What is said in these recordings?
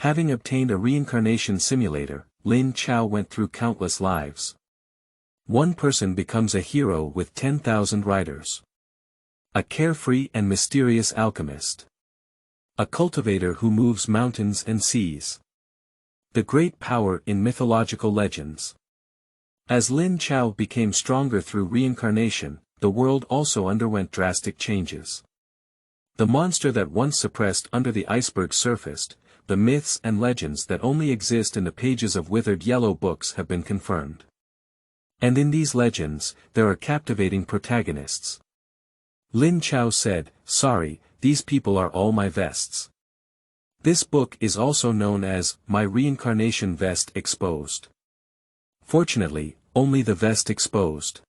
Having obtained a reincarnation simulator, Lin Chao went through countless lives. One person becomes a hero with 10,000 riders. A carefree and mysterious alchemist. A cultivator who moves mountains and seas. The great power in mythological legends. As Lin Chao became stronger through reincarnation, the world also underwent drastic changes. The monster that once suppressed under the iceberg surfaced, the myths and legends that only exist in the pages of withered yellow books have been confirmed. And in these legends, there are captivating protagonists. Lin Chao said, "Sorry, these people are all my vests." This book is also known as, My Reincarnation Vest Exposed. Fortunately, only the vest exposed.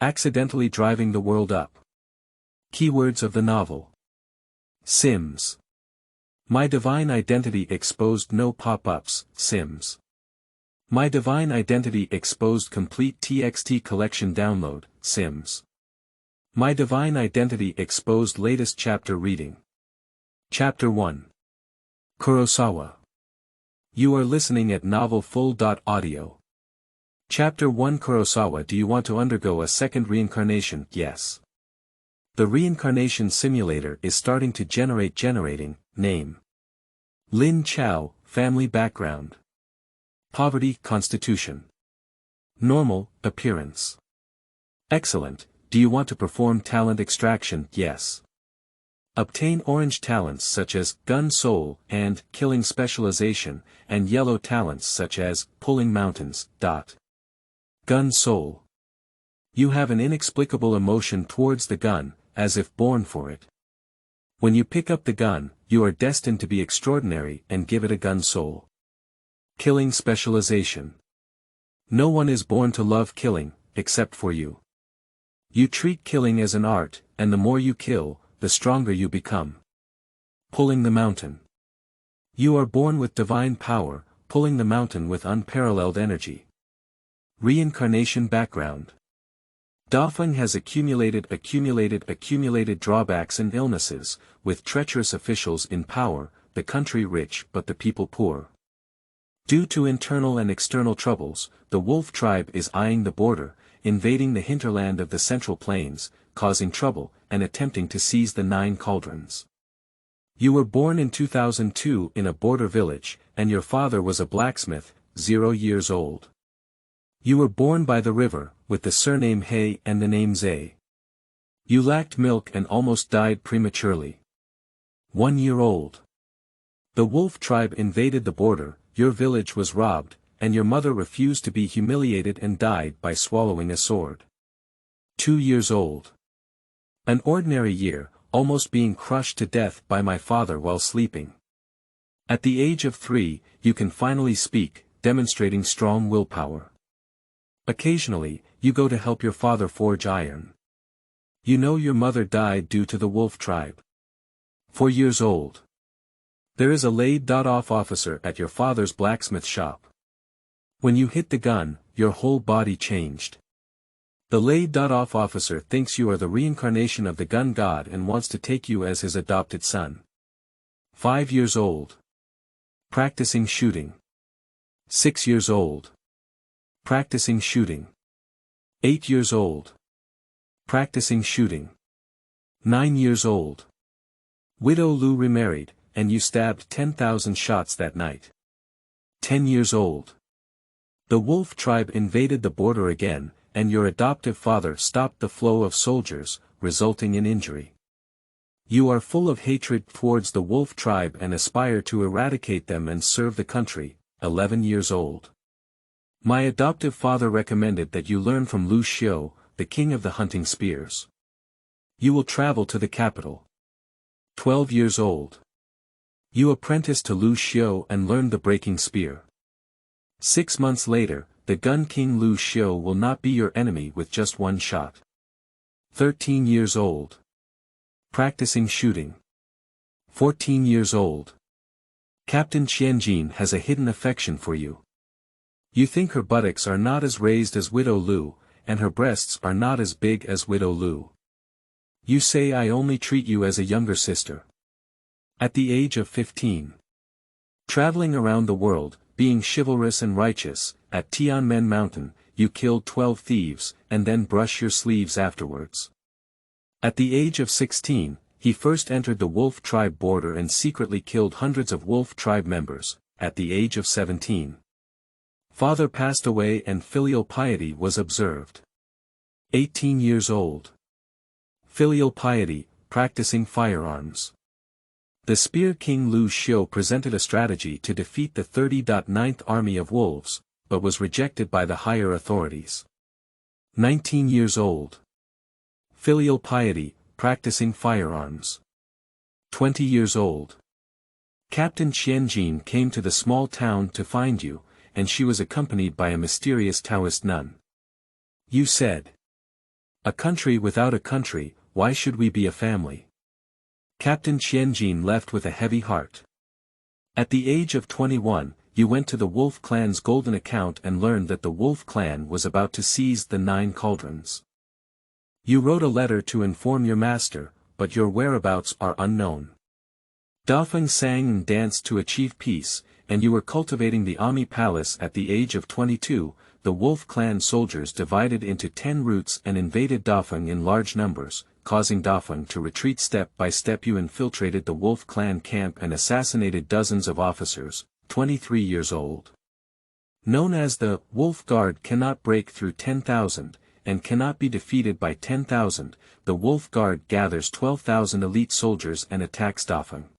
Accidentally driving the world up. Keywords of the novel. Sims. My Divine Identity Exposed. No pop-ups, Sims. My Divine Identity Exposed Complete TXT Collection Download, Sims. My Divine Identity Exposed Latest Chapter Reading. Chapter 1. Kurosawa. You are listening at novelfull.audio. Chapter 1. Kurosawa. Do you want to undergo a second reincarnation? Yes. The reincarnation simulator is starting to generating, name. Lin Chao, family background. Poverty, constitution. Normal, appearance. Excellent. Do you want to perform talent extraction? Yes. Obtain orange talents such as gun soul and killing specialization, and yellow talents such as pulling mountains. Gun soul. You have an inexplicable emotion towards the gun, as if born for it. When you pick up the gun, you are destined to be extraordinary and give it a gun soul. Killing specialization. No one is born to love killing, except for you. You treat killing as an art, and the more you kill, the stronger you become. Pulling the mountain. You are born with divine power, pulling the mountain with unparalleled energy. Reincarnation background. Dafeng has accumulated drawbacks and illnesses, with treacherous officials in power, the country rich but the people poor. Due to internal and external troubles, the wolf tribe is eyeing the border, invading the hinterland of the Central Plains, causing trouble, and attempting to seize the 9 cauldrons. You were born in 2002 in a border village, and your father was a blacksmith, 0 years old. You were born by the river, with the surname He and the name Zhe. You lacked milk and almost died prematurely. 1 year old. The wolf tribe invaded the border, your village was robbed, and your mother refused to be humiliated and died by swallowing a sword. 2 years old. An ordinary year, almost being crushed to death by my father while sleeping. At the age of 3, you can finally speak, demonstrating strong willpower. Occasionally, you go to help your father forge iron. You know your mother died due to the wolf tribe. 4 years old. There is a laid-off officer at your father's blacksmith shop. When you hit the gun, your whole body changed. The laid-off officer thinks you are the reincarnation of the gun god and wants to take you as his adopted son. 5 years old. Practicing shooting. 6 years old. Practicing shooting. 8 years old. Practicing shooting. 9 years old. Widow Lu remarried, and you stabbed 10,000 shots that night. 10 years old. The wolf tribe invaded the border again, and your adoptive father stopped the flow of soldiers, resulting in injury. You are full of hatred towards the wolf tribe and aspire to eradicate them and serve the country. 11 years old. My adoptive father recommended that you learn from Lu Xiu, the king of the hunting spears. You will travel to the capital. 12 years old. You apprentice to Lu Xiu and learn the breaking spear. 6 months later, the gun king Lu Xiu will not be your enemy with just 1 shot. 13 years old. Practicing shooting. 14 years old. Captain Qianjin has a hidden affection for you. You think her buttocks are not as raised as Widow Lu, and her breasts are not as big as Widow Lu. You say I only treat you as a younger sister. At the age of 15. Traveling around the world, being chivalrous and righteous, at Tianmen Mountain, you killed 12 thieves, and then brush your sleeves afterwards. At the age of 16, he first entered the wolf tribe border and secretly killed hundreds of wolf tribe members, at the age of 17. Father passed away and filial piety was observed. 18 years old. Filial piety, practicing firearms. The Spear King Lu Xiu presented a strategy to defeat the 30th Army of Wolves, but was rejected by the higher authorities. 19 years old. Filial piety, practicing firearms. 20 years old. Captain Qianjin came to the small town to find you, and she was accompanied by a mysterious Taoist nun. You said, "A country without a country, why should we be a family?" Captain Qianjin left with a heavy heart. At the age of 21, you went to the Wolf Clan's golden account and learned that the Wolf Clan was about to seize the 9 cauldrons. You wrote a letter to inform your master, but your whereabouts are unknown. Dafeng sang and danced to achieve peace, and you were cultivating the Ami Palace at the age of 22. The Wolf Clan soldiers divided into 10 routes and invaded Dafeng in large numbers, causing Dafeng to retreat step by step. You infiltrated the Wolf Clan camp and assassinated dozens of officers, 23 years old. Known as the Wolf Guard cannot break through 10,000, and cannot be defeated by 10,000, the Wolf Guard gathers 12,000 elite soldiers and attacks Dafeng.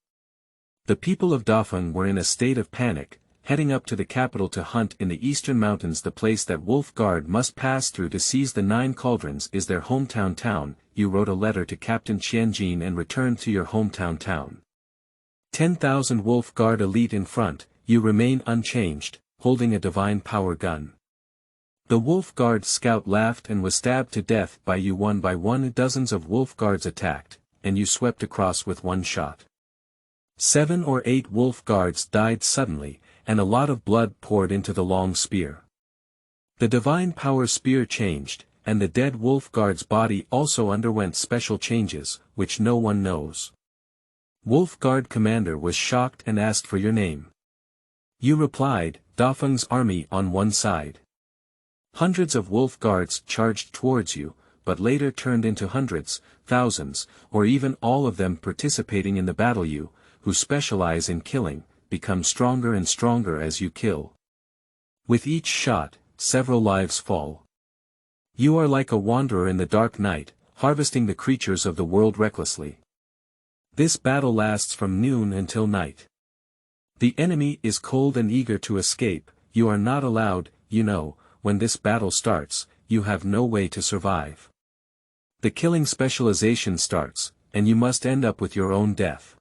The people of Dafeng were in a state of panic, heading up to the capital to hunt in the eastern mountains. The place that Wolf Guard must pass through to seize the 9 cauldrons is their hometown town. You wrote a letter to Captain Qianjin and returned to your hometown town. 10,000 Wolf Guard elite in front, you remain unchanged, holding a divine power gun. The Wolf Guard scout laughed and was stabbed to death by you one by one. Dozens of Wolf Guards attacked, and you swept across with one shot. 7 or 8 Wolf Guards died suddenly, and a lot of blood poured into the long spear. The divine power spear changed, and the dead Wolf Guard's body also underwent special changes, which no one knows. Wolf Guard commander was shocked and asked for your name. You replied, Dafeng's army on one side. Hundreds of Wolf Guards charged towards you, but later turned into hundreds, thousands, or even all of them participating in the battle. You, who specialize in killing, become stronger and stronger as you kill. With each shot, several lives fall. You are like a wanderer in the dark night, harvesting the creatures of the world recklessly. This battle lasts from noon until night. The enemy is cold and eager to escape. You are not allowed. You know, when this battle starts, you have no way to survive. The killing specialization starts, and you must end up with your own death.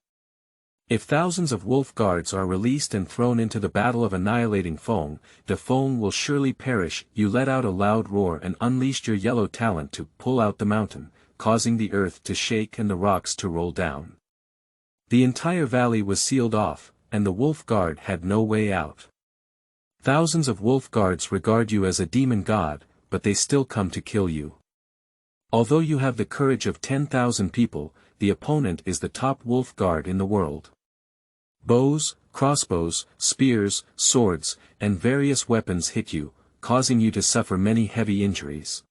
If thousands of Wolf Guards are released and thrown into the battle of annihilating Feng, the Feng will surely perish. You let out a loud roar and unleashed your yellow talent to pull out the mountain, causing the earth to shake and the rocks to roll down. The entire valley was sealed off, and the Wolf Guard had no way out. Thousands of Wolf Guards regard you as a demon god, but they still come to kill you. Although you have the courage of 10,000 people, the opponent is the top Wolf Guard in the world. Bows, crossbows, spears, swords, and various weapons hit you, causing you to suffer many heavy injuries.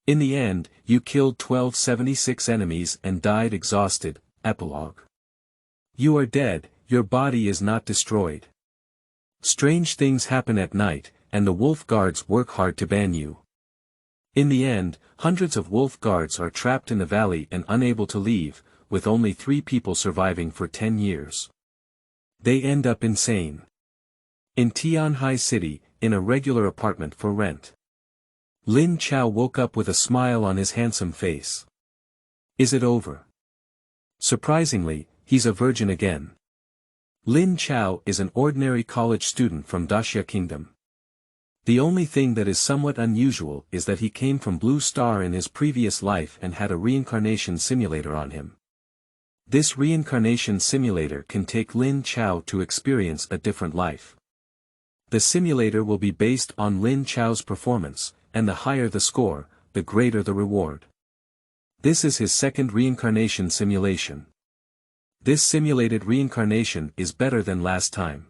In the end, you killed 1276 enemies and died exhausted. Epilogue. You are dead, your body is not destroyed. Strange things happen at night, and the Wolf Guards work hard to ban you. In the end, hundreds of Wolf Guards are trapped in the valley and unable to leave, with only 3 people surviving for 10 years. They end up insane. In Tianhai City, in a regular apartment for rent. Lin Chao woke up with a smile on his handsome face. Is it over? Surprisingly, he's a virgin again. Lin Chao is an ordinary college student from Daxia Kingdom. The only thing that is somewhat unusual is that he came from Blue Star in his previous life and had a reincarnation simulator on him. This reincarnation simulator can take Lin Chao to experience a different life. The simulator will be based on Lin Chao's performance, and the higher the score, the greater the reward. This is his second reincarnation simulation. This simulated reincarnation is better than last time.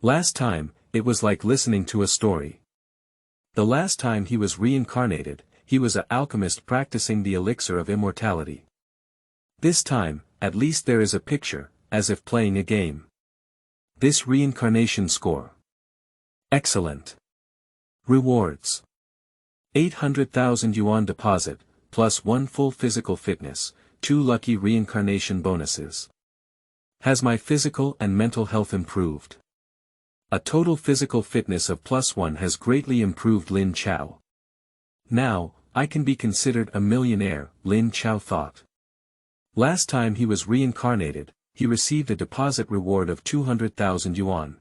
Last time, it was like listening to a story. The last time he was reincarnated, he was an alchemist practicing the elixir of immortality. This time, at least there is a picture, as if playing a game. This reincarnation score. Excellent. Rewards. 800,000 yuan deposit, plus 1 full physical fitness, 2 lucky reincarnation bonuses. Has my physical and mental health improved? A total physical fitness of +1 has greatly improved Lin Chao. Now, I can be considered a millionaire, Lin Chao thought. Last time he was reincarnated, he received a deposit reward of 200,000 yuan.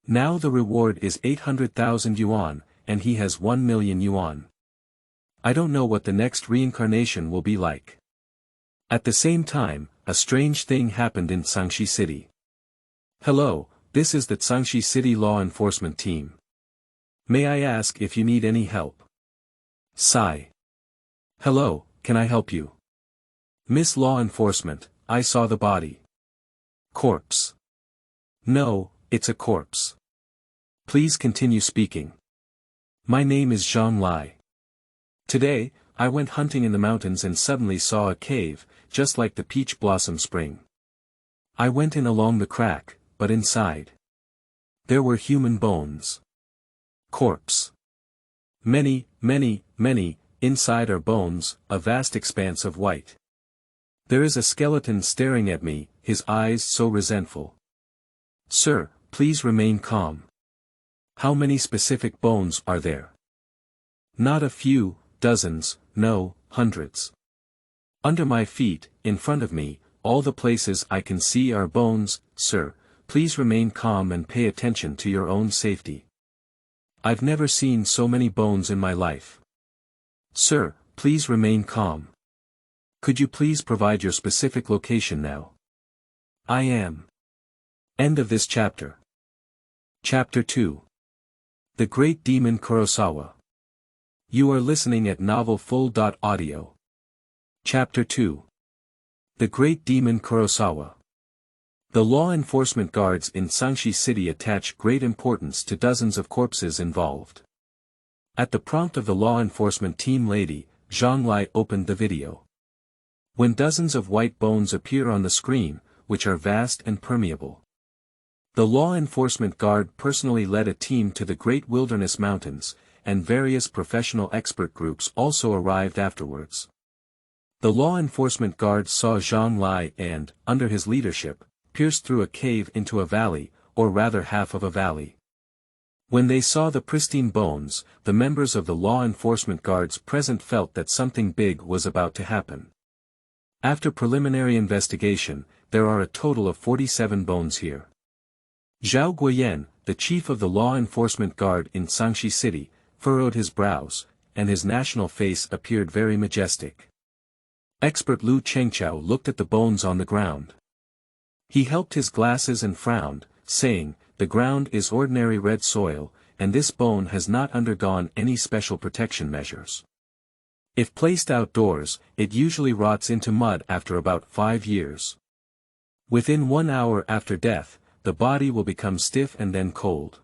Now the reward is 800,000 yuan, and he has 1 million yuan. I don't know what the next reincarnation will be like. At the same time, a strange thing happened in Sangxi City. Hello, this is the Sangxi City Law Enforcement Team. May I ask if you need any help? Sigh. Hello, can I help you? Miss Law Enforcement, I saw the body. Corpse. No, it's a corpse. Please continue speaking. My name is Zhang Lai. Today, I went hunting in the mountains and suddenly saw a cave, just like the peach blossom spring. I went in along the crack, but inside. There were human bones. Corpse. Many, inside are bones, a vast expanse of white. There is a skeleton staring at me, his eyes so resentful. Sir, please remain calm. How many specific bones are there? Not a few, dozens, no, hundreds. Under my feet, in front of me, all the places I can see are bones. Sir, please remain calm and pay attention to your own safety. I've never seen so many bones in my life. Sir, please remain calm. Could you please provide your specific location now? I am. End of this chapter. Chapter 2. The Great Demon Kurosawa. You are listening at novelfull.audio. Chapter 2. The Great Demon Kurosawa. The law enforcement guards in Sangxi City attach great importance to dozens of corpses involved. At the prompt of the law enforcement team lady, Zhang Lai opened the video. When dozens of white bones appear on the screen, which are vast and permeable. The law enforcement guard personally led a team to the Great Wilderness Mountains, and various professional expert groups also arrived afterwards. The law enforcement guard saw Zhang Lai and, under his leadership, pierced through a cave into a valley, or rather half of a valley. When they saw the pristine bones, the members of the law enforcement guards present felt that something big was about to happen. After preliminary investigation, there are a total of 47 bones here. Zhao Guoyan, the chief of the law enforcement guard in Sangxi City, furrowed his brows, and his national face appeared very majestic. Expert Lu Chengqiao looked at the bones on the ground. He helped his glasses and frowned, saying, the ground is ordinary red soil, and this bone has not undergone any special protection measures. If placed outdoors, it usually rots into mud after about 5 years. Within 1 hour after death, the body will become stiff and then cold.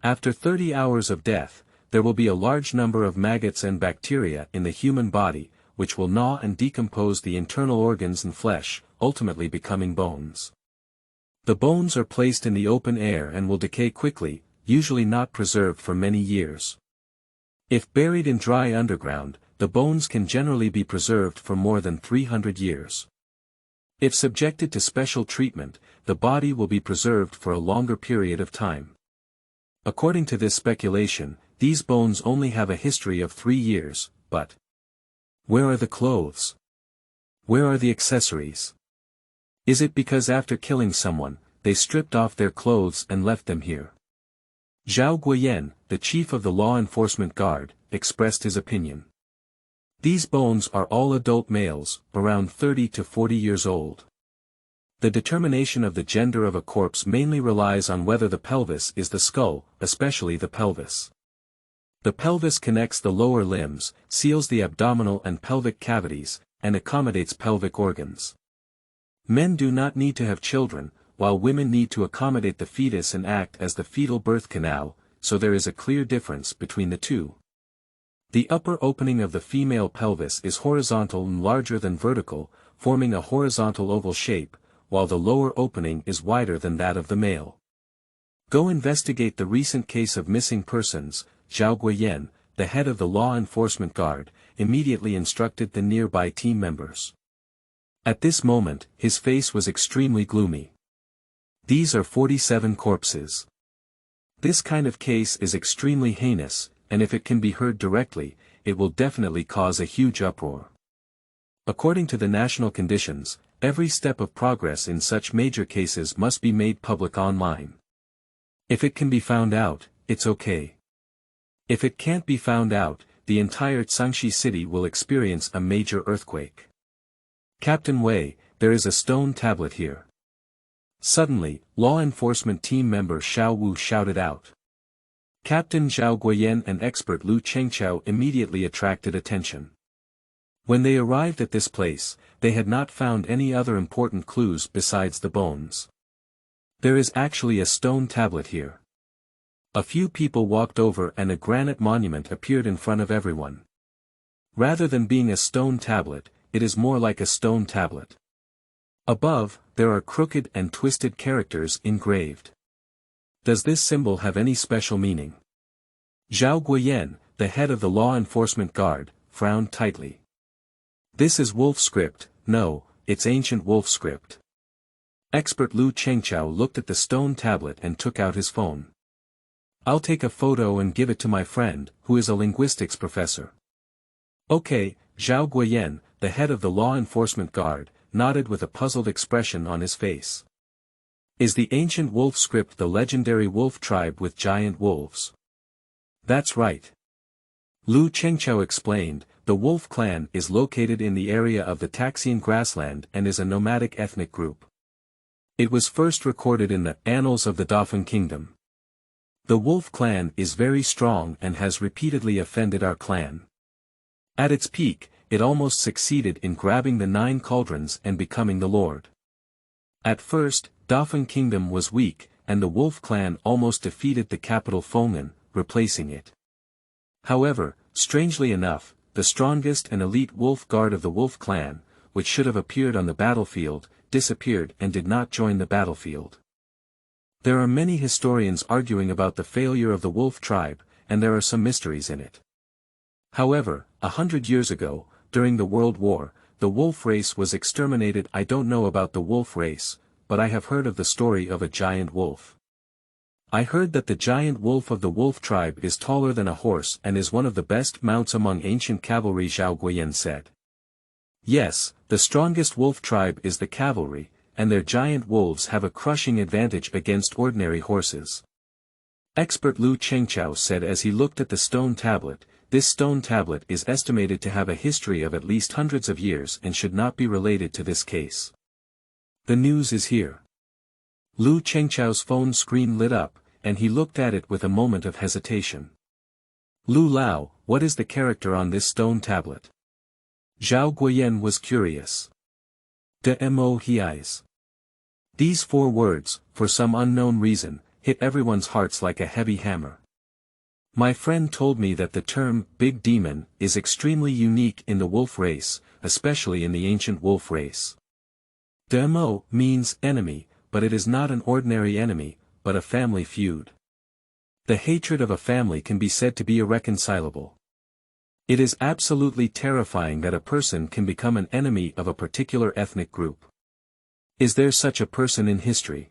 After 30 hours of death, there will be a large number of maggots and bacteria in the human body, which will gnaw and decompose the internal organs and flesh, ultimately becoming bones. The bones are placed in the open air and will decay quickly, usually not preserved for many years. If buried in dry underground, the bones can generally be preserved for more than 300 years. If subjected to special treatment, the body will be preserved for a longer period of time. According to this speculation, these bones only have a history of 3 years, but where are the clothes? Where are the accessories? Is it because after killing someone, they stripped off their clothes and left them here? Zhao Guoyan, the chief of the law enforcement guard, expressed his opinion. These bones are all adult males, around 30 to 40 years old. The determination of the gender of a corpse mainly relies on whether the pelvis is the skull, especially the pelvis. The pelvis connects the lower limbs, seals the abdominal and pelvic cavities, and accommodates pelvic organs. Men do not need to have children, while women need to accommodate the fetus and act as the fetal birth canal, so there is a clear difference between the two. The upper opening of the female pelvis is horizontal and larger than vertical, forming a horizontal oval shape, while the lower opening is wider than that of the male. Go investigate the recent case of missing persons. Zhao Guiyan, the head of the law enforcement guard, immediately instructed the nearby team members. At this moment, his face was extremely gloomy. These are 47 corpses. This kind of case is extremely heinous, and if it can be heard directly, it will definitely cause a huge uproar. According to the national conditions, every step of progress in such major cases must be made public online. If it can be found out, it's okay. If it can't be found out, the entire Changxi city will experience a major earthquake. Captain Wei, there is a stone tablet here. Suddenly, law enforcement team member Xiao Wu shouted out. Captain Zhao Guiyan and expert Lin Chao immediately attracted attention. When they arrived at this place, they had not found any other important clues besides the bones. There is actually a stone tablet here. A few people walked over and a granite monument appeared in front of everyone. Rather than being a stone tablet, it is more like a stone tablet. Above, there are crooked and twisted characters engraved. Does this symbol have any special meaning? Zhao Guiyan, the head of the law enforcement guard, frowned tightly. This is wolf script. No, it's ancient wolf script. Expert Lin Chao looked at the stone tablet and took out his phone. I'll take a photo and give it to my friend, who is a linguistics professor. Okay, Zhao Guiyan, the head of the law enforcement guard, nodded with a puzzled expression on his face. Is the ancient wolf script the legendary wolf tribe with giant wolves? That's right. Lin Chao explained, the wolf clan is located in the area of the Taxian grassland and is a nomadic ethnic group. It was first recorded in the Annals of the Dauphin Kingdom. The wolf clan is very strong and has repeatedly offended our clan. At its peak, it almost succeeded in grabbing the 9 cauldrons and becoming the lord. At first, Dauphin Kingdom was weak, and the wolf clan almost defeated the capital Feng'an, replacing it. However, strangely enough, the strongest and elite wolf guard of the wolf clan, which should have appeared on the battlefield, disappeared and did not join the battlefield. There are many historians arguing about the failure of the wolf tribe, and there are some mysteries in it. However, 100 years ago, during the World War, the wolf race was exterminated. I don't know about the wolf race, but I have heard of the story of a giant wolf. I heard that the giant wolf of the wolf tribe is taller than a horse and is one of the best mounts among ancient cavalry, Zhao Guiyan said. Yes, the strongest wolf tribe is the cavalry, and their giant wolves have a crushing advantage against ordinary horses. Expert Lin Chao said as he looked at the stone tablet. This stone tablet is estimated to have a history of at least hundreds of years and should not be related to this case. The news is here. Lin Chao's phone screen lit up, and he looked at it with a moment of hesitation. Lu Lao, what is the character on this stone tablet? Zhao Guiyan was curious. De mo hiais. These 4 words, for some unknown reason, hit everyone's hearts like a heavy hammer. My friend told me that the term, big demon, is extremely unique in the wolf race, especially in the ancient wolf race. Demo means enemy, but it is not an ordinary enemy, but a family feud. The hatred of a family can be said to be irreconcilable. It is absolutely terrifying that a person can become an enemy of a particular ethnic group. Is there such a person in history?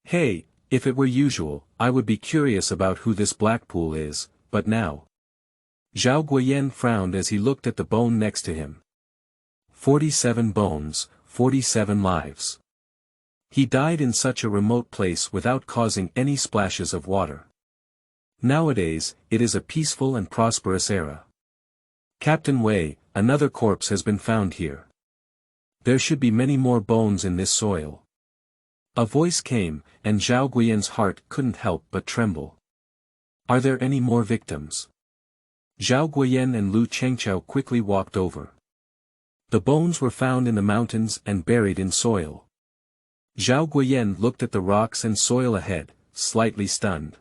Hey, if it were usual, I would be curious about who this Blackpool is, but now. Zhao Guiyan frowned as he looked at the bone next to him. 47 bones, 47 lives. He died in such a remote place without causing any splashes of water. Nowadays, it is a peaceful and prosperous era. Captain Wei, another corpse has been found here. There should be many more bones in this soil. A voice came, and Zhao Guiyan's heart couldn't help but tremble. Are there any more victims? Zhao Guiyan and Lin Chao quickly walked over. The bones were found in the mountains and buried in soil. Zhao Guoyan looked at the rocks and soil ahead, slightly stunned.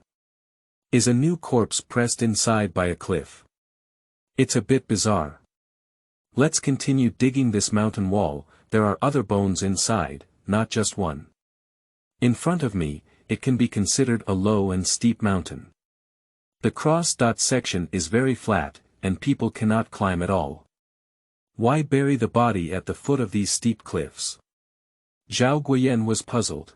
Is a new corpse pressed inside by a cliff? It's a bit bizarre. Let's continue digging this mountain wall, there are other bones inside, not just one. In front of me, it can be considered a low and steep mountain. The cross-dot section is very flat, and people cannot climb at all. Why bury the body at the foot of these steep cliffs? Zhao Guoyan was puzzled.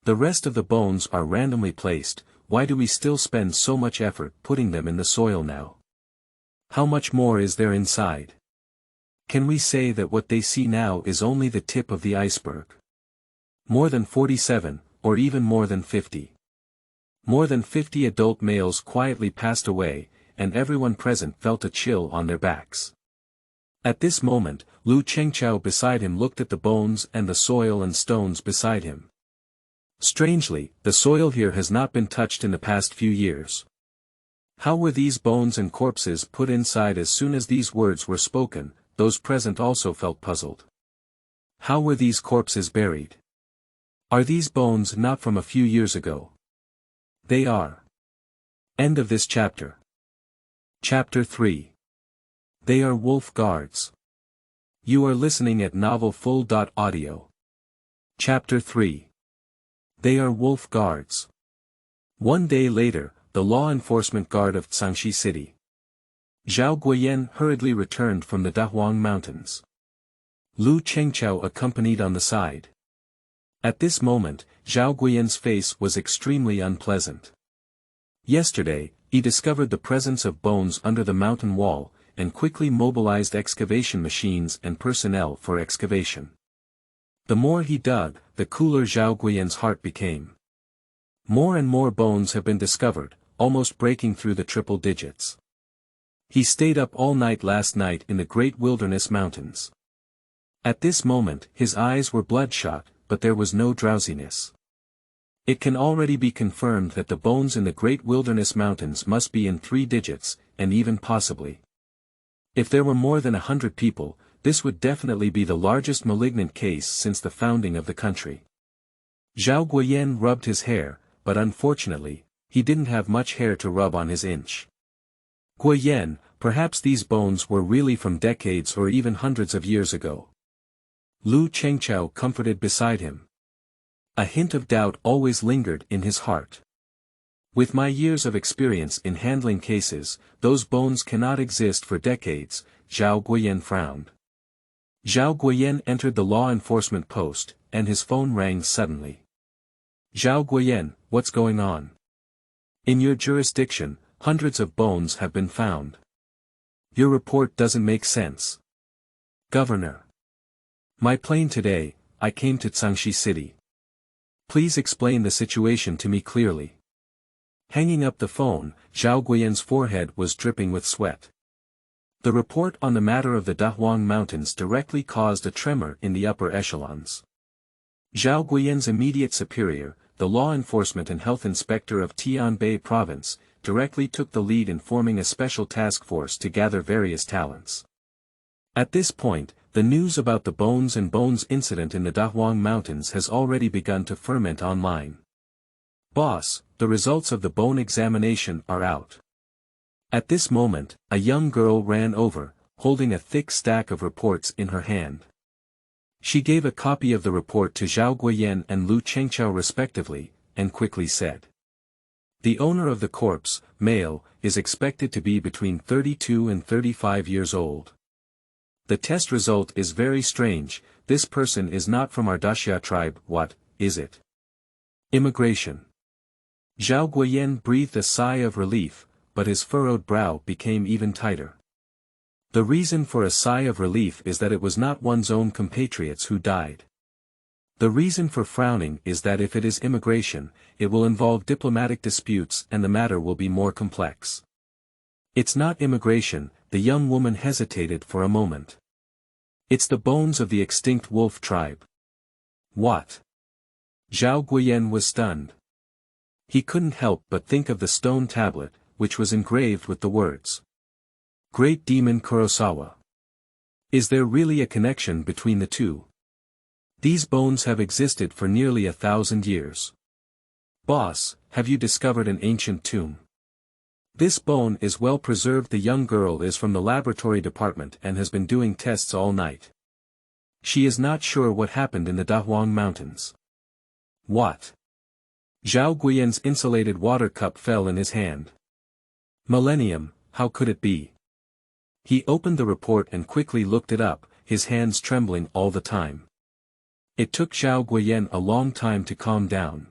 The rest of the bones are randomly placed, why do we still spend so much effort putting them in the soil now? How much more is there inside? Can we say that what they see now is only the tip of the iceberg? More than 47, or even more than 50. More than 50 adult males quietly passed away, and everyone present felt a chill on their backs. At this moment, Lin Chao beside him looked at the bones and the soil and stones beside him. Strangely, the soil here has not been touched in the past few years. How were these bones and corpses put inside as soon as these words were spoken? Those present also felt puzzled. How were these corpses buried? Are these bones not from a few years ago? They are. End of this chapter. Chapter 3. They are wolf guards. You are listening at novelfull.audio. Chapter 3. They are wolf guards. One day later, the law enforcement guard of Changxi City. Zhao Guoyan hurriedly returned from the Dahuang Mountains. Lin Chao accompanied on the side. At this moment, Zhao Guoyan's face was extremely unpleasant. Yesterday, he discovered the presence of bones under the mountain wall, and quickly mobilized excavation machines and personnel for excavation. The more he dug, the cooler Zhao Guoyan's heart became. More and more bones have been discovered, almost breaking through the triple digits. He stayed up all night last night in the Great Wilderness Mountains. At this moment, his eyes were bloodshot, but there was no drowsiness. It can already be confirmed that the bones in the Great Wilderness Mountains must be in 3 digits, and even possibly. If there were more than 100 people, this would definitely be the largest malignant case since the founding of the country. Zhao Guoyan rubbed his hair, but unfortunately, he didn't have much hair to rub on his inch. Guoyan, perhaps these bones were really from decades or even hundreds of years ago. Lin Chao comforted beside him. A hint of doubt always lingered in his heart. With my years of experience in handling cases, those bones cannot exist for decades, Zhao Guoyan frowned. Zhao Guoyan entered the law enforcement post, and his phone rang suddenly. Zhao Guoyan, what's going on? In your jurisdiction, hundreds of bones have been found. Your report doesn't make sense. Governor. My plane today, I came to Changxi City. Please explain the situation to me clearly. Hanging up the phone, Zhao Guoyan's forehead was dripping with sweat. The report on the matter of the Dahuang Mountains directly caused a tremor in the upper echelons. Zhao Guoyan's immediate superior, the law enforcement and health inspector of Tianbei province, directly took the lead in forming a special task force to gather various talents. At this point, the news about the Bones and Bones incident in the Dahuang Mountains has already begun to ferment online. Boss, the results of the bone examination are out. At this moment, a young girl ran over, holding a thick stack of reports in her hand. She gave a copy of the report to Zhao Guoyan and Lin Chao respectively, and quickly said. The owner of the corpse, male, is expected to be between 32 and 35 years old. The test result is very strange, this person is not from our Daxia tribe. What, is it? Immigration. Zhao Guoyan breathed a sigh of relief, but his furrowed brow became even tighter. The reason for a sigh of relief is that it was not one's own compatriots who died. The reason for frowning is that if it is immigration, it will involve diplomatic disputes and the matter will be more complex. It's not immigration, the young woman hesitated for a moment. It's the bones of the extinct wolf tribe. What? Zhao Guoyan was stunned. He couldn't help but think of the stone tablet, which was engraved with the words. Great Demon Kurosawa. Is there really a connection between the two? These bones have existed for nearly 1,000 years. Boss, have you discovered an ancient tomb? This bone is well preserved. The young girl is from the laboratory department and has been doing tests all night. She is not sure what happened in the Dahuang Mountains. What? Zhao Guiyan's insulated water cup fell in his hand. Millennium, how could it be? He opened the report and quickly looked it up, his hands trembling all the time. It took Zhao Guiyan a long time to calm down.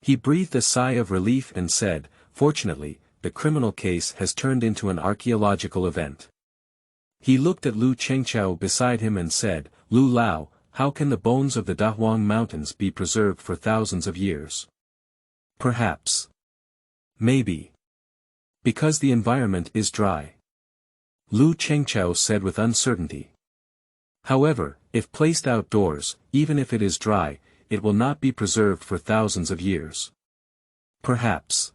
He breathed a sigh of relief and said, "Fortunately, the criminal case has turned into an archaeological event." He looked at Lin Chao beside him and said, "Lu Lao, how can the bones of the Dahuang Mountains be preserved for thousands of years?" Perhaps. Maybe. Because the environment is dry. Lin Chao said with uncertainty. However, if placed outdoors, even if it is dry, it will not be preserved for thousands of years. Perhaps.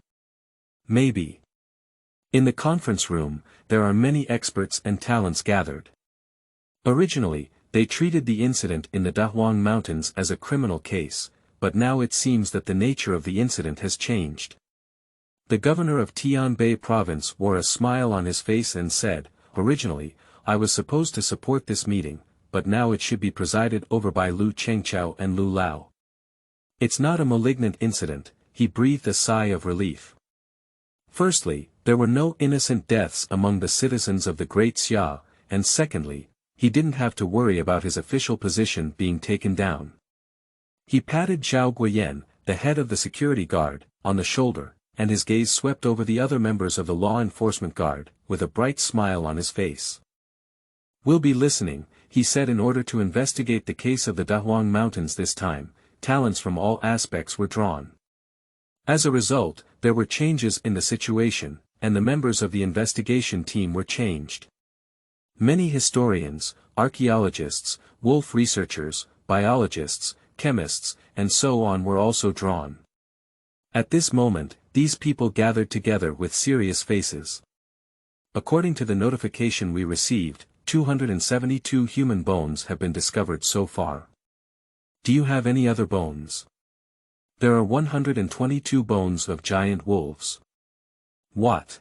Maybe. In the conference room, there are many experts and talents gathered. Originally, they treated the incident in the Dahuang Mountains as a criminal case, but now it seems that the nature of the incident has changed. The governor of Tianbei province wore a smile on his face and said, "Originally, I was supposed to support this meeting, but now it should be presided over by Lin Chao and Lu Lao." It's not a malignant incident, he breathed a sigh of relief. Firstly, there were no innocent deaths among the citizens of the Great Xia, and secondly, he didn't have to worry about his official position being taken down. He patted Zhao Guiyan, the head of the security guard, on the shoulder, and his gaze swept over the other members of the law enforcement guard, with a bright smile on his face. "We'll be listening," he said. In order to investigate the case of the Dahuang Mountains this time, talents from all aspects were drawn. As a result, there were changes in the situation, and the members of the investigation team were changed. Many historians, archaeologists, wolf researchers, biologists, chemists, and so on were also drawn. At this moment, these people gathered together with serious faces. According to the notification we received, 272 human bones have been discovered so far. Do you have any other bones? There are 122 bones of giant wolves. What?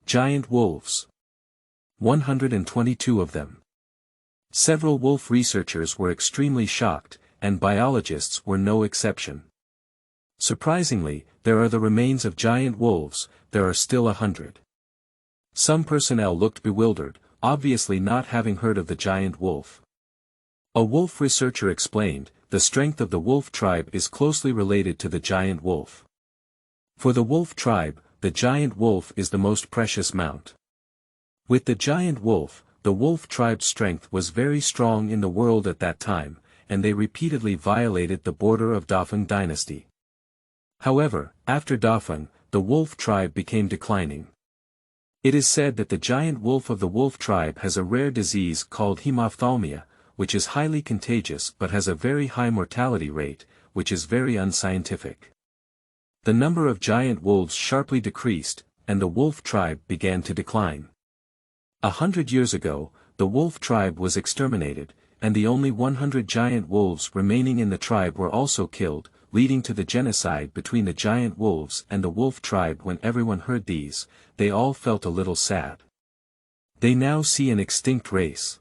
Giant wolves. 122 of them. Several wolf researchers were extremely shocked, and biologists were no exception. Surprisingly, there are the remains of giant wolves, there are still 100. Some personnel looked bewildered, obviously not having heard of the giant wolf. A wolf researcher explained, "The strength of the wolf tribe is closely related to the giant wolf. For the wolf tribe, the giant wolf is the most precious mount. With the giant wolf, the wolf tribe's strength was very strong in the world at that time, and they repeatedly violated the border of Dafeng dynasty. However, after Dafeng, the wolf tribe became declining. It is said that the giant wolf of the wolf tribe has a rare disease called hemophthalmia, which is highly contagious but has a very high mortality rate, which is very unscientific. The number of giant wolves sharply decreased, and the wolf tribe began to decline. 100 years ago, the wolf tribe was exterminated, and the only 100 giant wolves remaining in the tribe were also killed, leading to the genocide between the giant wolves and the wolf tribe. When everyone heard these, they all felt a little sad. They now see an extinct race.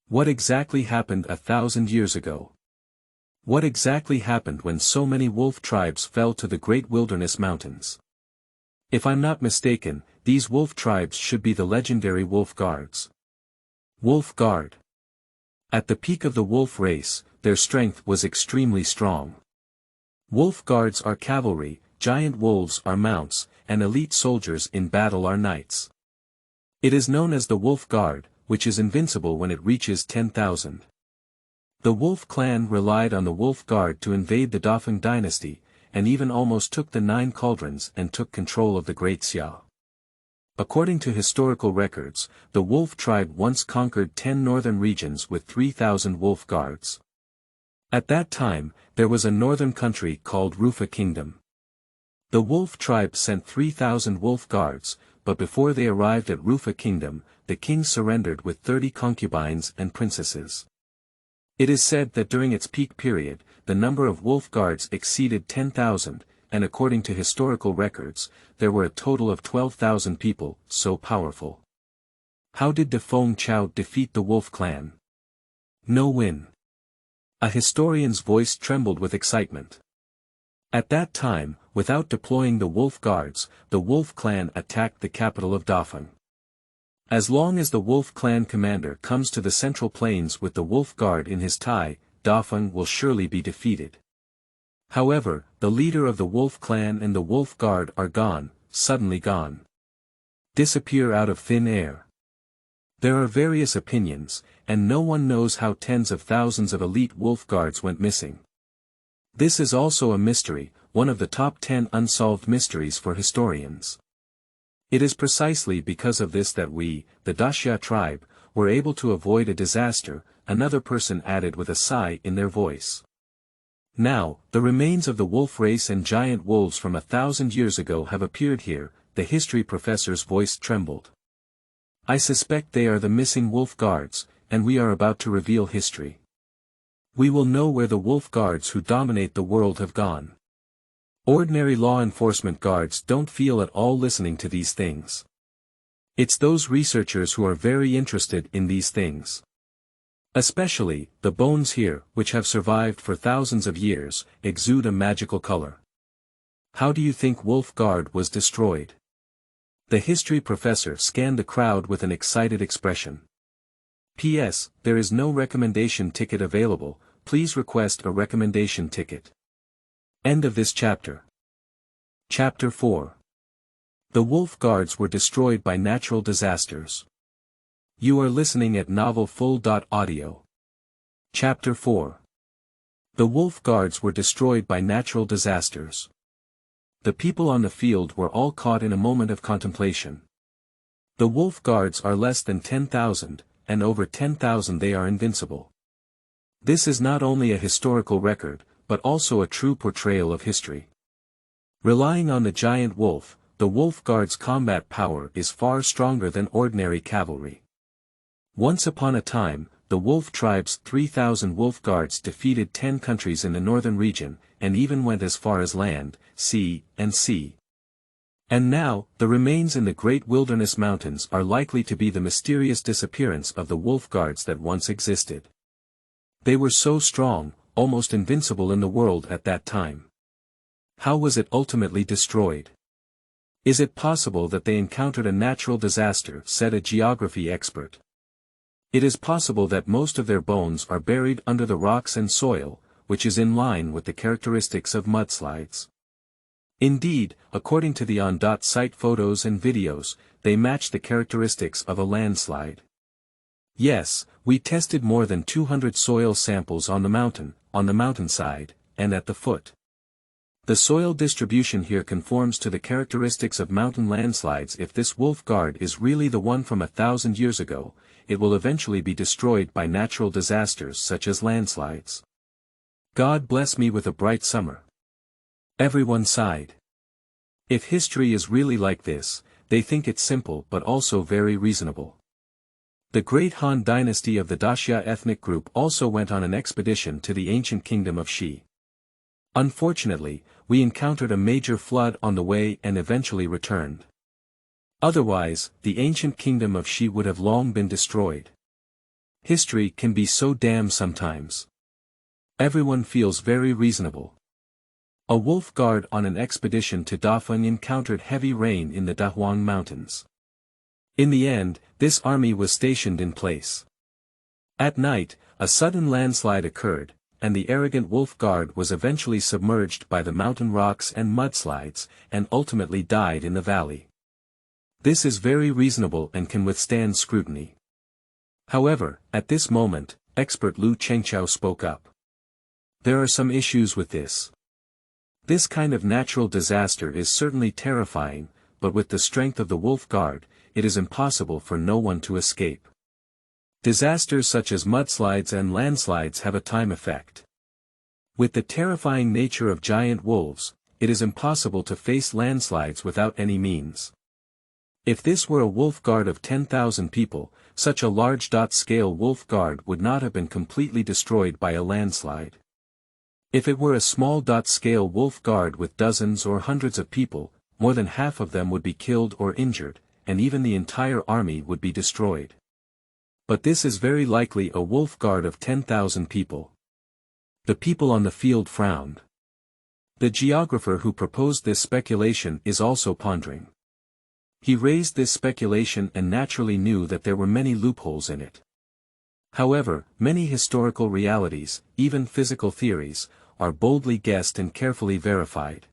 What exactly happened 1,000 years ago? What exactly happened when so many wolf tribes fell to the great wilderness mountains? If I'm not mistaken, these wolf tribes should be the legendary wolf guards. Wolf guard. At the peak of the wolf race, their strength was extremely strong. Wolf guards are cavalry, giant wolves are mounts, and elite soldiers in battle are knights. It is known as the wolf guard, which is invincible when it reaches 10,000. The wolf clan relied on the wolf guard to invade the Dafeng dynasty, and even almost took the 9 cauldrons and took control of the Great Xia. According to historical records, the wolf tribe once conquered 10 northern regions with 3,000 wolf guards. At that time, there was a northern country called Rufa Kingdom. The wolf tribe sent 3,000 wolf guards, but before they arrived at Rufa Kingdom, the king surrendered with 30 concubines and princesses. It is said that during its peak period, the number of wolf guards exceeded 10,000, and according to historical records, there were a total of 12,000 people, so powerful. How did Lin Chao defeat the wolf clan? No win. A historian's voice trembled with excitement. At that time, without deploying the wolf guards, the wolf clan attacked the capital of Dafeng. As long as the wolf clan commander comes to the central plains with the wolf guard in his tie, Dafeng will surely be defeated. However, the leader of the wolf clan and the wolf guard are gone, suddenly gone. Disappear out of thin air. There are various opinions, and no one knows how tens of thousands of elite wolf guards went missing. This is also a mystery, one of the top 10 unsolved mysteries for historians. It is precisely because of this that we, the Daxia tribe, were able to avoid a disaster, another person added with a sigh in their voice. Now, the remains of the wolf race and giant wolves from 1,000 years ago have appeared here, the history professor's voice trembled. I suspect they are the missing wolf guards, and we are about to reveal history. We will know where the wolf guards who dominate the world have gone. Ordinary law enforcement guards don't feel at all listening to these things. It's those researchers who are very interested in these things. Especially, the bones here, which have survived for thousands of years, exude a magical color. How do you think Wolf Guard was destroyed? The history professor scanned the crowd with an excited expression. P.S. There is no recommendation ticket available, please request a recommendation ticket. End of this chapter. Chapter 4. The wolf guards were destroyed by natural disasters. You are listening at novelfull.audio. Chapter 4. The wolf guards were destroyed by natural disasters. The people on the field were all caught in a moment of contemplation. The wolf guards are less than 10,000, and over 10,000 they are invincible. This is not only a historical record, but also a true portrayal of history. Relying on the giant wolf, the wolf guard's combat power is far stronger than ordinary cavalry. Once upon a time, the wolf tribe's 3,000 wolf guards defeated 10 countries in the northern region, and even went as far as land, sea, and sea. And now, the remains in the great wilderness mountains are likely to be the mysterious disappearance of the wolf guards that once existed. They were so strong, almost invincible in the world at that time. How was it ultimately destroyed? Is it possible that they encountered a natural disaster, said a geography expert. It is possible that most of their bones are buried under the rocks and soil, which is in line with the characteristics of mudslides. Indeed, according to the on.site photos and videos, they match the characteristics of a landslide. Yes, we tested more than 200 soil samples on the mountainside, and at the foot. The soil distribution here conforms to the characteristics of mountain landslides. If this wolf guard is really the one from 1,000 years ago, it will eventually be destroyed by natural disasters such as landslides. God bless me with a bright summer. Everyone sighed. If history is really like this, they think it's simple but also very reasonable. The great Han dynasty of the Daxia ethnic group also went on an expedition to the ancient kingdom of Xi. Unfortunately, we encountered a major flood on the way and eventually returned. Otherwise, the ancient kingdom of Xi would have long been destroyed. History can be so damn sometimes. Everyone feels very reasonable. A wolf guard on an expedition to Dafeng encountered heavy rain in the Dahuang Mountains. In the end, this army was stationed in place. At night, a sudden landslide occurred, and the arrogant wolf guard was eventually submerged by the mountain rocks and mudslides, and ultimately died in the valley. This is very reasonable and can withstand scrutiny. However, at this moment, expert Lin Chao spoke up. There are some issues with this. This kind of natural disaster is certainly terrifying, but with the strength of the wolf guard, it is impossible for no one to escape. Disasters such as mudslides and landslides have a time effect. With the terrifying nature of giant wolves, it is impossible to face landslides without any means. If this were a wolf guard of 10,000 people, such a large scale wolf guard would not have been completely destroyed by a landslide. If it were a small scale wolf guard with dozens or hundreds of people, more than half of them would be killed or injured, and even the entire army would be destroyed. But this is very likely a wolf guard of 10,000 people. The people on the field frowned. The geographer who proposed this speculation is also pondering. He raised this speculation and naturally knew that there were many loopholes in it. However, many historical realities, even physical theories, are boldly guessed and carefully verified.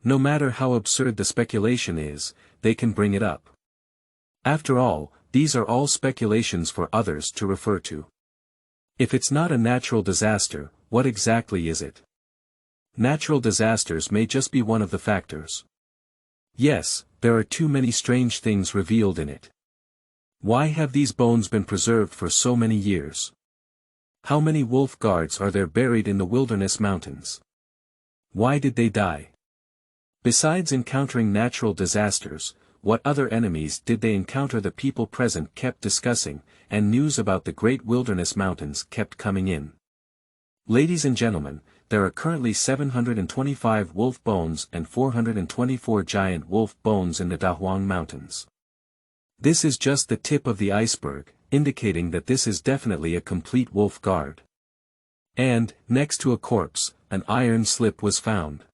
No matter how absurd the speculation is, they can bring it up. After all, these are all speculations for others to refer to. If it's not a natural disaster, what exactly is it? Natural disasters may just be one of the factors. Yes, there are too many strange things revealed in it. Why have these bones been preserved for so many years? How many wolf guards are there buried in the wilderness mountains? Why did they die? Besides encountering natural disasters, what other enemies did they encounter? The people present kept discussing, and news about the great wilderness mountains kept coming in. Ladies and gentlemen, there are currently 725 wolf bones and 424 giant wolf bones in the Dahuang Mountains. This is just the tip of the iceberg, indicating that this is definitely a complete wolf guard. And, next to a corpse, an iron slip was found.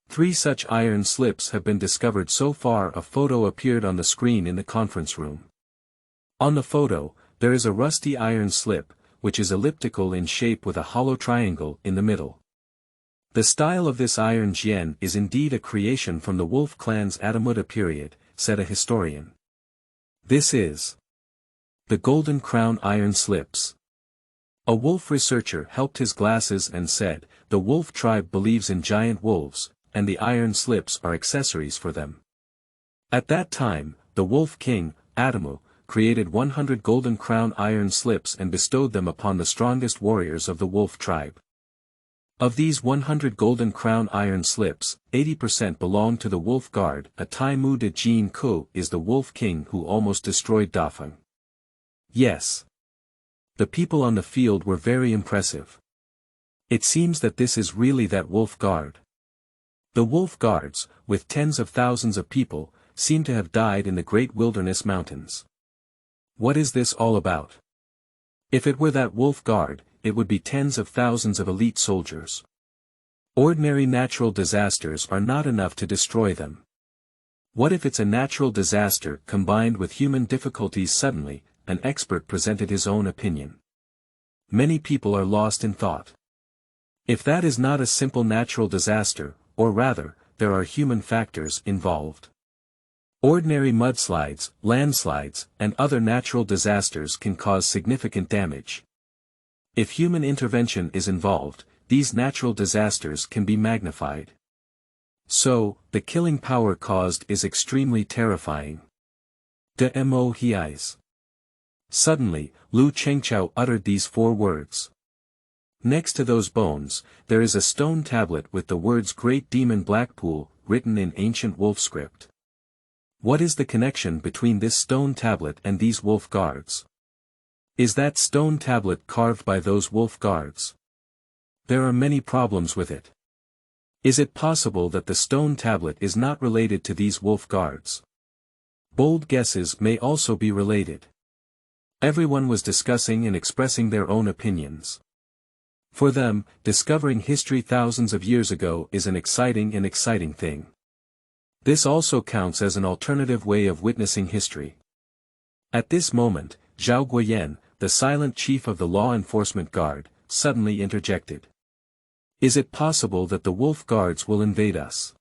3 such iron slips have been discovered so far. A photo appeared on the screen in the conference room. On the photo, there is a rusty iron slip, which is elliptical in shape with a hollow triangle in the middle. The style of this iron jian is indeed a creation from the wolf clan's Atamuda period, said a historian. This is the Golden Crown iron slips. A wolf researcher helped his glasses and said, the wolf tribe believes in giant wolves, and the iron slips are accessories for them. At that time, the wolf king, Atamu, created 100 golden crown iron slips and bestowed them upon the strongest warriors of the wolf tribe. Of these 100 golden crown iron slips, 80% belong to the wolf guard. A Tai Mu de Jin Ko is the wolf king who almost destroyed Dafeng. Yes. The people on the field were very impressive. It seems that this is really that wolf guard. The wolf guards, with tens of thousands of people, seem to have died in the great wilderness mountains. What is this all about? If it were that wolf guard, it would be tens of thousands of elite soldiers. Ordinary natural disasters are not enough to destroy them. What if it's a natural disaster combined with human difficulties? Suddenly, an expert presented his own opinion. Many people are lost in thought. If that is not a simple natural disaster, or rather, there are human factors involved. Ordinary mudslides, landslides, and other natural disasters can cause significant damage. If human intervention is involved, these natural disasters can be magnified. So, the killing power caused is extremely terrifying. De mo hiais. Suddenly, Lin Chao uttered these 4 words. Next to those bones, there is a stone tablet with the words Great Demon Blackpool, written in ancient wolf script. What is the connection between this stone tablet and these wolf guards? Is that stone tablet carved by those wolf guards? There are many problems with it. Is it possible that the stone tablet is not related to these wolf guards? Bold guesses may also be related. Everyone was discussing and expressing their own opinions. For them, discovering history thousands of years ago is an exciting thing. This also counts as an alternative way of witnessing history. At this moment, Zhao Guoyan, the silent chief of the law enforcement guard, suddenly interjected. Is it possible that the wolf guards will invade us?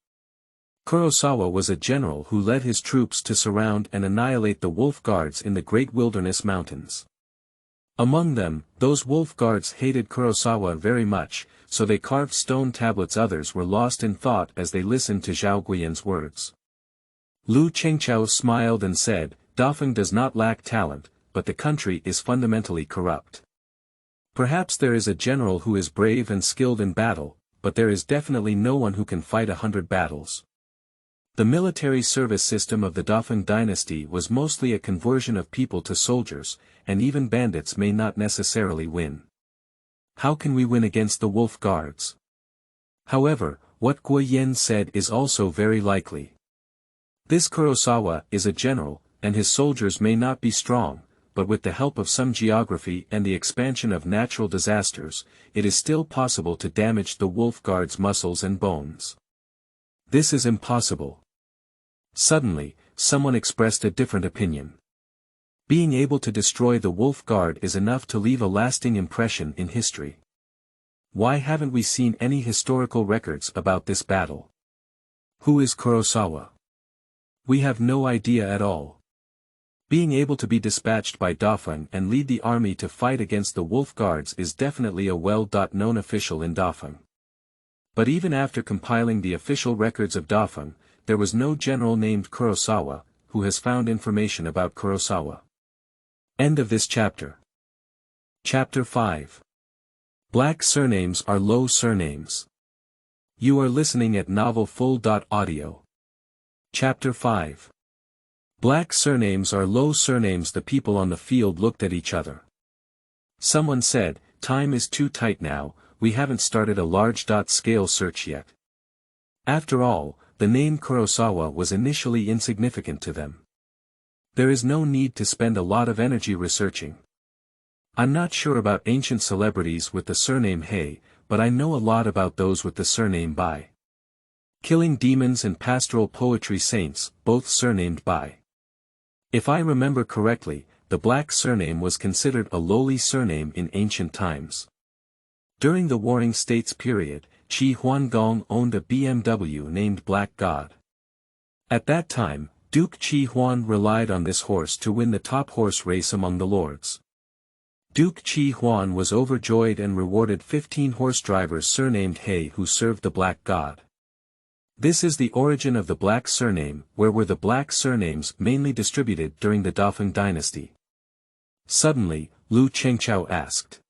Kurosawa was a general who led his troops to surround and annihilate the wolf guards in the great wilderness mountains. Among them, those wolf guards hated Kurosawa very much, so they carved stone tablets. Others were lost in thought as they listened to Zhao Guoyan's words. Lin Chao smiled and said, Dafeng does not lack talent, but the country is fundamentally corrupt. Perhaps there is a general who is brave and skilled in battle, but there is definitely no one who can fight 100 battles. The military service system of the Dauphin dynasty was mostly a conversion of people to soldiers, and even bandits may not necessarily win. How can we win against the wolf guards? However, what Guo Yan said is also very likely. This Kurosawa is a general, and his soldiers may not be strong, but with the help of some geography and the expansion of natural disasters, it is still possible to damage the wolf guard's muscles and bones. This is impossible. Suddenly, someone expressed a different opinion. Being able to destroy the wolf guard is enough to leave a lasting impression in history. Why haven't we seen any historical records about this battle? Who is Kurosawa? We have no idea at all. Being able to be dispatched by Dauphin and lead the army to fight against the wolf guards is definitely a well-known official in Dauphin. But even after compiling the official records of Dauphin, there was no general named Kurosawa, who has found information about Kurosawa. End of this chapter. Chapter 5. Black surnames are low surnames. You are listening at novelfull.audio. Chapter 5. Black surnames are low surnames. The people on the field looked at each other. Someone said, "Time is too tight now, we haven't started a large-scale search yet." After all, the name Kurosawa was initially insignificant to them. There is no need to spend a lot of energy researching. I'm not sure about ancient celebrities with the surname Hei, but I know a lot about those with the surname Bai. Killing demons and pastoral poetry saints, both surnamed Bai. If I remember correctly, the black surname was considered a lowly surname in ancient times. During the Warring States period, Qi Huangdong owned a BMW named Black God. At that time, Duke Qi Huan relied on this horse to win the top horse race among the lords. Duke Qi Huan was overjoyed and rewarded 15 horse drivers surnamed Hei who served the Black God. This is the origin of the black surname. Where were the black surnames mainly distributed during the Dauphin dynasty? Suddenly, Lin Chao asked.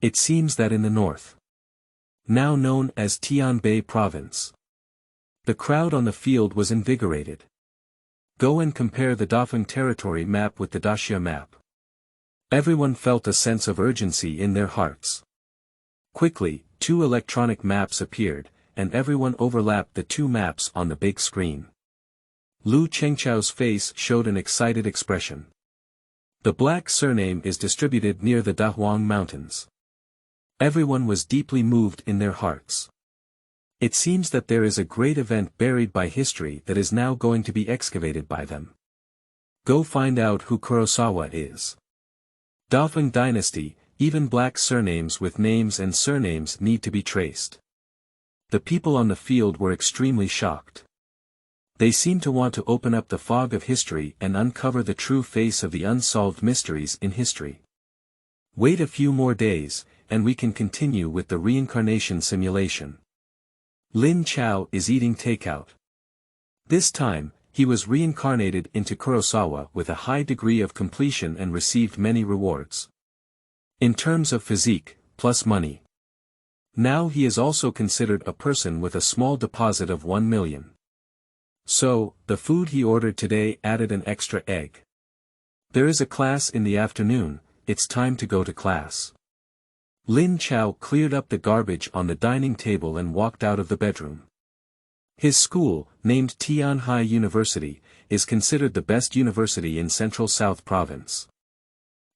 It seems that in the north, now known as Tianbei province. The crowd on the field was invigorated. Go and compare the Dauphin territory map with the Daxia map. Everyone felt a sense of urgency in their hearts. Quickly, 2 electronic maps appeared, and everyone overlapped the 2 maps on the big screen. Lin Chao's face showed an excited expression. The black surname is distributed near the Dahuang Mountains. Everyone was deeply moved in their hearts. It seems that there is a great event buried by history that is now going to be excavated by them. Go find out who Kurosawa is. Dauphin dynasty, even black surnames with names and surnames need to be traced. The people on the field were extremely shocked. They seemed to want to open up the fog of history and uncover the true face of the unsolved mysteries in history. Wait a few more days, and we can continue with the reincarnation simulation. Lin Chao is eating takeout. This time, he was reincarnated into Kurosawa with a high degree of completion and received many rewards. In terms of physique, plus money. Now he is also considered a person with a small deposit of 1 million. So, the food he ordered today added an extra egg. There is a class in the afternoon, it's time to go to class. Lin Chao cleared up the garbage on the dining table and walked out of the bedroom. His school, named Tianhai University, is considered the best university in Central South Province.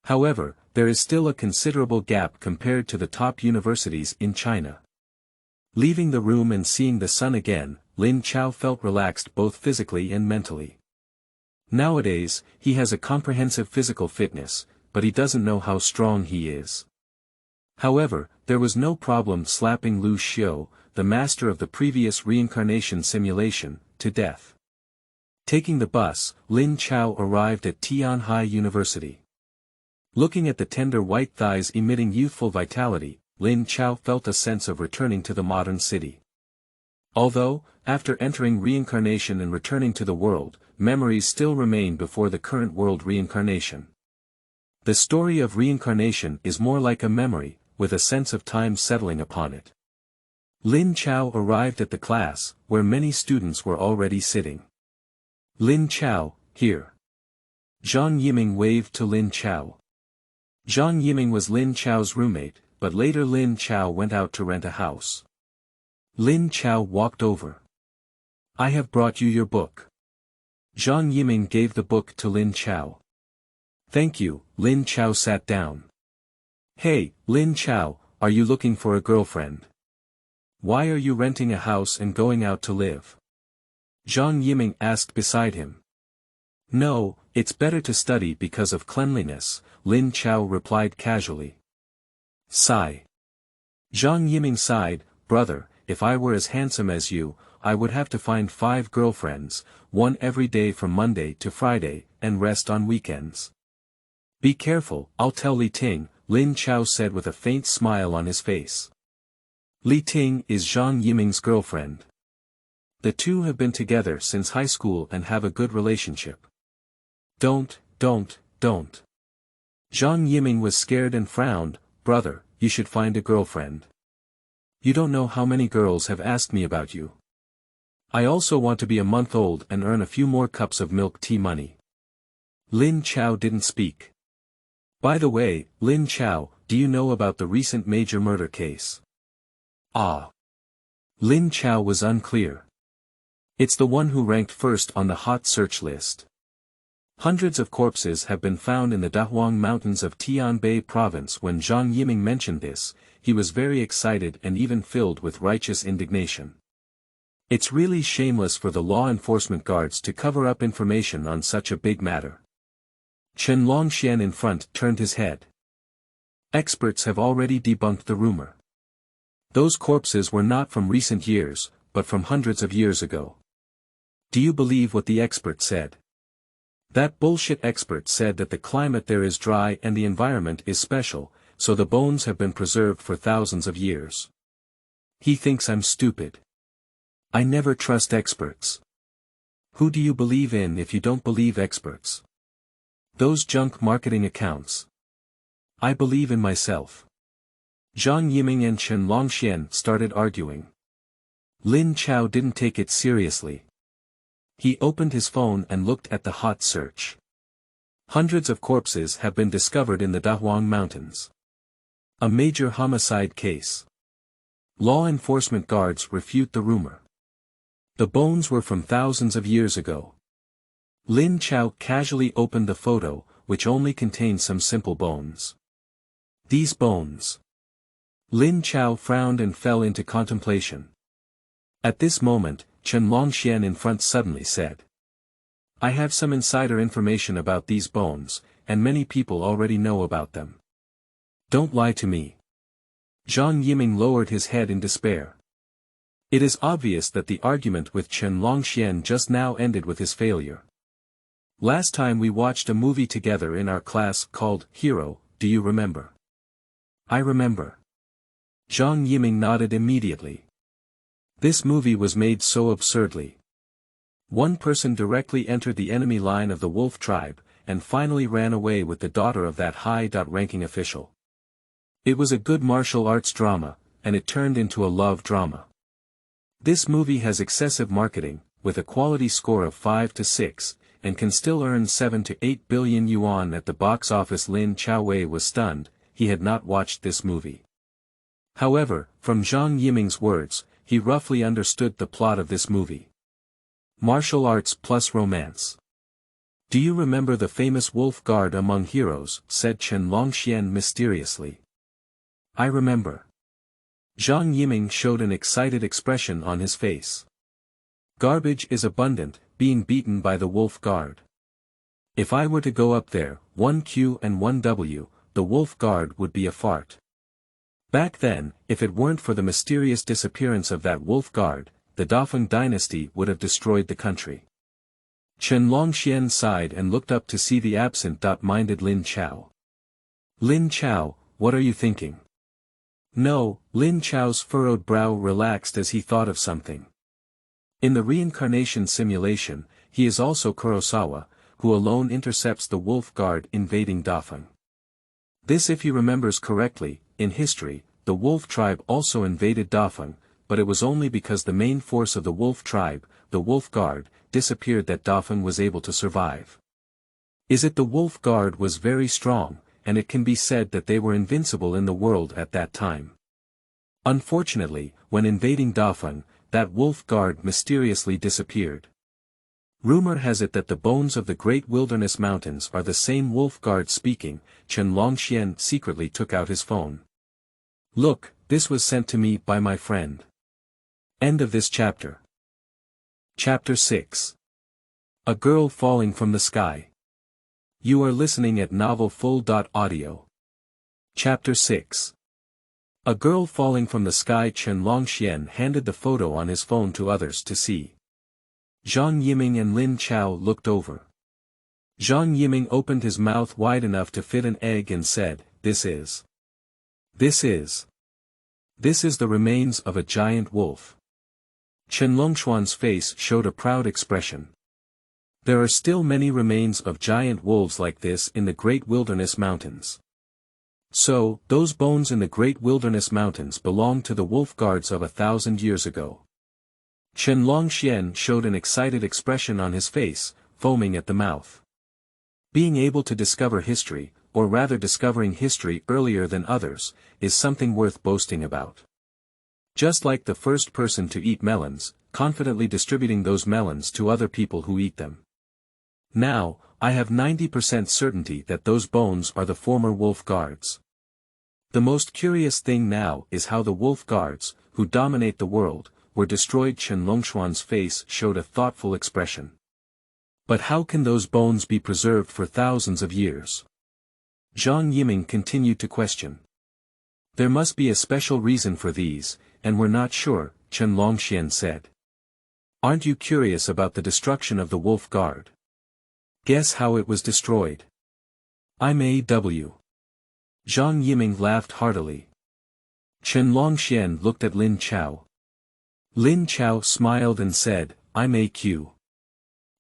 However, there is still a considerable gap compared to the top universities in China. Leaving the room and seeing the sun again, Lin Chao felt relaxed both physically and mentally. Nowadays, he has a comprehensive physical fitness, but he doesn't know how strong he is. However, there was no problem slapping Lu Xiu, the master of the previous reincarnation simulation, to death. Taking the bus, Lin Chao arrived at Tianhai University. Looking at the tender white thighs emitting youthful vitality, Lin Chao felt a sense of returning to the modern city. Although, after entering reincarnation and returning to the world, memories still remain before the current world reincarnation. The story of reincarnation is more like a memory, with a sense of time settling upon it. Lin Chao arrived at the class, where many students were already sitting. Lin Chao, here. Zhang Yiming waved to Lin Chao. Zhang Yiming was Lin Chao's roommate, but later Lin Chao went out to rent a house. Lin Chao walked over. I have brought you your book. Zhang Yiming gave the book to Lin Chao. Thank you. Lin Chao sat down. Hey, Lin Chao, are you looking for a girlfriend? Why are you renting a house and going out to live? Zhang Yiming asked beside him. No, it's better to study because of cleanliness, Lin Chao replied casually. Sigh. Zhang Yiming sighed, brother, if I were as handsome as you, I would have to find 5 girlfriends, one every day from Monday to Friday, and rest on weekends. Be careful, I'll tell Li Ting, Lin Chao said with a faint smile on his face. Li Ting is Zhang Yiming's girlfriend. The two have been together since high school and have a good relationship. Don't. Zhang Yiming was scared and frowned, brother, you should find a girlfriend. You don't know how many girls have asked me about you. I also want to be a month old and earn a few more cups of milk tea money. Lin Chao didn't speak. By the way, Lin Chao, do you know about the recent major murder case? Ah. Lin Chao was unclear. It's the one who ranked first on the hot search list. Hundreds of corpses have been found in the Dahuang Mountains of Tianbei province. When Zhang Yiming mentioned this, he was very excited and even filled with righteous indignation. It's really shameless for the law enforcement guards to cover up information on such a big matter. Chen Longxian in front turned his head. Experts have already debunked the rumor. Those corpses were not from recent years, but from hundreds of years ago. Do you believe what the expert said? That bullshit expert said that the climate there is dry and the environment is special, so the bones have been preserved for thousands of years. He thinks I'm stupid. I never trust experts. Who do you believe in if you don't believe experts? Those junk marketing accounts. I believe in myself. Zhang Yiming and Chen Longxian started arguing. Lin Chao didn't take it seriously. He opened his phone and looked at the hot search. Hundreds of corpses have been discovered in the Dahuang Mountains. A major homicide case. Law enforcement guards refute the rumor. The bones were from thousands of years ago. Lin Chao casually opened the photo, which only contained some simple bones. These bones. Lin Chao frowned and fell into contemplation. At this moment, Chen Longxian in front suddenly said. I have some insider information about these bones, and many people already know about them. Don't lie to me. Zhang Yiming lowered his head in despair. It is obvious that the argument with Chen Longxian just now ended with his failure. Last time we watched a movie together in our class called Hero, do you remember? I remember. Zhang Yiming nodded immediately. This movie was made so absurdly. One person directly entered the enemy line of the wolf tribe, and finally ran away with the daughter of that high-ranking official. It was a good martial arts drama, and it turned into a love drama. This movie has excessive marketing, with a quality score of 5 to 6, and can still earn 7 to 8 billion yuan at the box office. Lin Chao was stunned, he had not watched this movie. However, from Zhang Yiming's words, he roughly understood the plot of this movie. Martial arts plus romance. Do you remember the famous wolf guard among heroes? Said Chen Longxian mysteriously. I remember. Zhang Yiming showed an excited expression on his face. Garbage is abundant, being beaten by the wolf guard. If I were to go up there, 1Q and 1W, the wolf guard would be a fart. Back then, if it weren't for the mysterious disappearance of that wolf guard, the Dafeng dynasty would have destroyed the country. Chen Longxian sighed and looked up to see the absent-minded Lin Chao. Lin Chao, what are you thinking? No, Lin Chao's furrowed brow relaxed as he thought of something. In the reincarnation simulation, he is also Kurosawa, who alone intercepts the wolf guard invading Dafeng. This, if he remembers correctly, in history, the wolf tribe also invaded Dafeng, but it was only because the main force of the wolf tribe, the wolf guard, disappeared that Dafeng was able to survive. Is it the wolf guard was very strong, and it can be said that they were invincible in the world at that time. Unfortunately, when invading Dafeng, that wolf guard mysteriously disappeared. Rumor has it that the bones of the great wilderness mountains are the same wolf guard speaking. Chen Longxian secretly took out his phone. Look, this was sent to me by my friend. End of this chapter. Chapter 6. A Girl Falling from the Sky. You are listening at novelfull.audio. Chapter 6. A Girl Falling from the Sky. Chen Longxian handed the photo on his phone to others to see. Zhang Yiming and Lin Chao looked over. Zhang Yiming opened his mouth wide enough to fit an egg and said, This is the remains of a giant wolf. Chen Longxuan's face showed a proud expression. There are still many remains of giant wolves like this in the great wilderness mountains. So, those bones in the great wilderness mountains belong to the wolf guards of 1,000 years ago. Chen Longxian showed an excited expression on his face, foaming at the mouth. Being able to discover history, or rather discovering history earlier than others, is something worth boasting about. Just like the first person to eat melons, confidently distributing those melons to other people who eat them. Now, I have 90% certainty that those bones are the former wolf guards. The most curious thing now is how the wolf guards, who dominate the world, were destroyed. Chen Longxuan's face showed a thoughtful expression. But how can those bones be preserved for thousands of years? Zhang Yiming continued to question. There must be a special reason for these, and we're not sure, Chen Longxian said. Aren't you curious about the destruction of the wolf guard? Guess how it was destroyed. IMAW. Zhang Yiming laughed heartily. Chen Longxian looked at Lin Chao. Lin Chao smiled and said, IMAQ.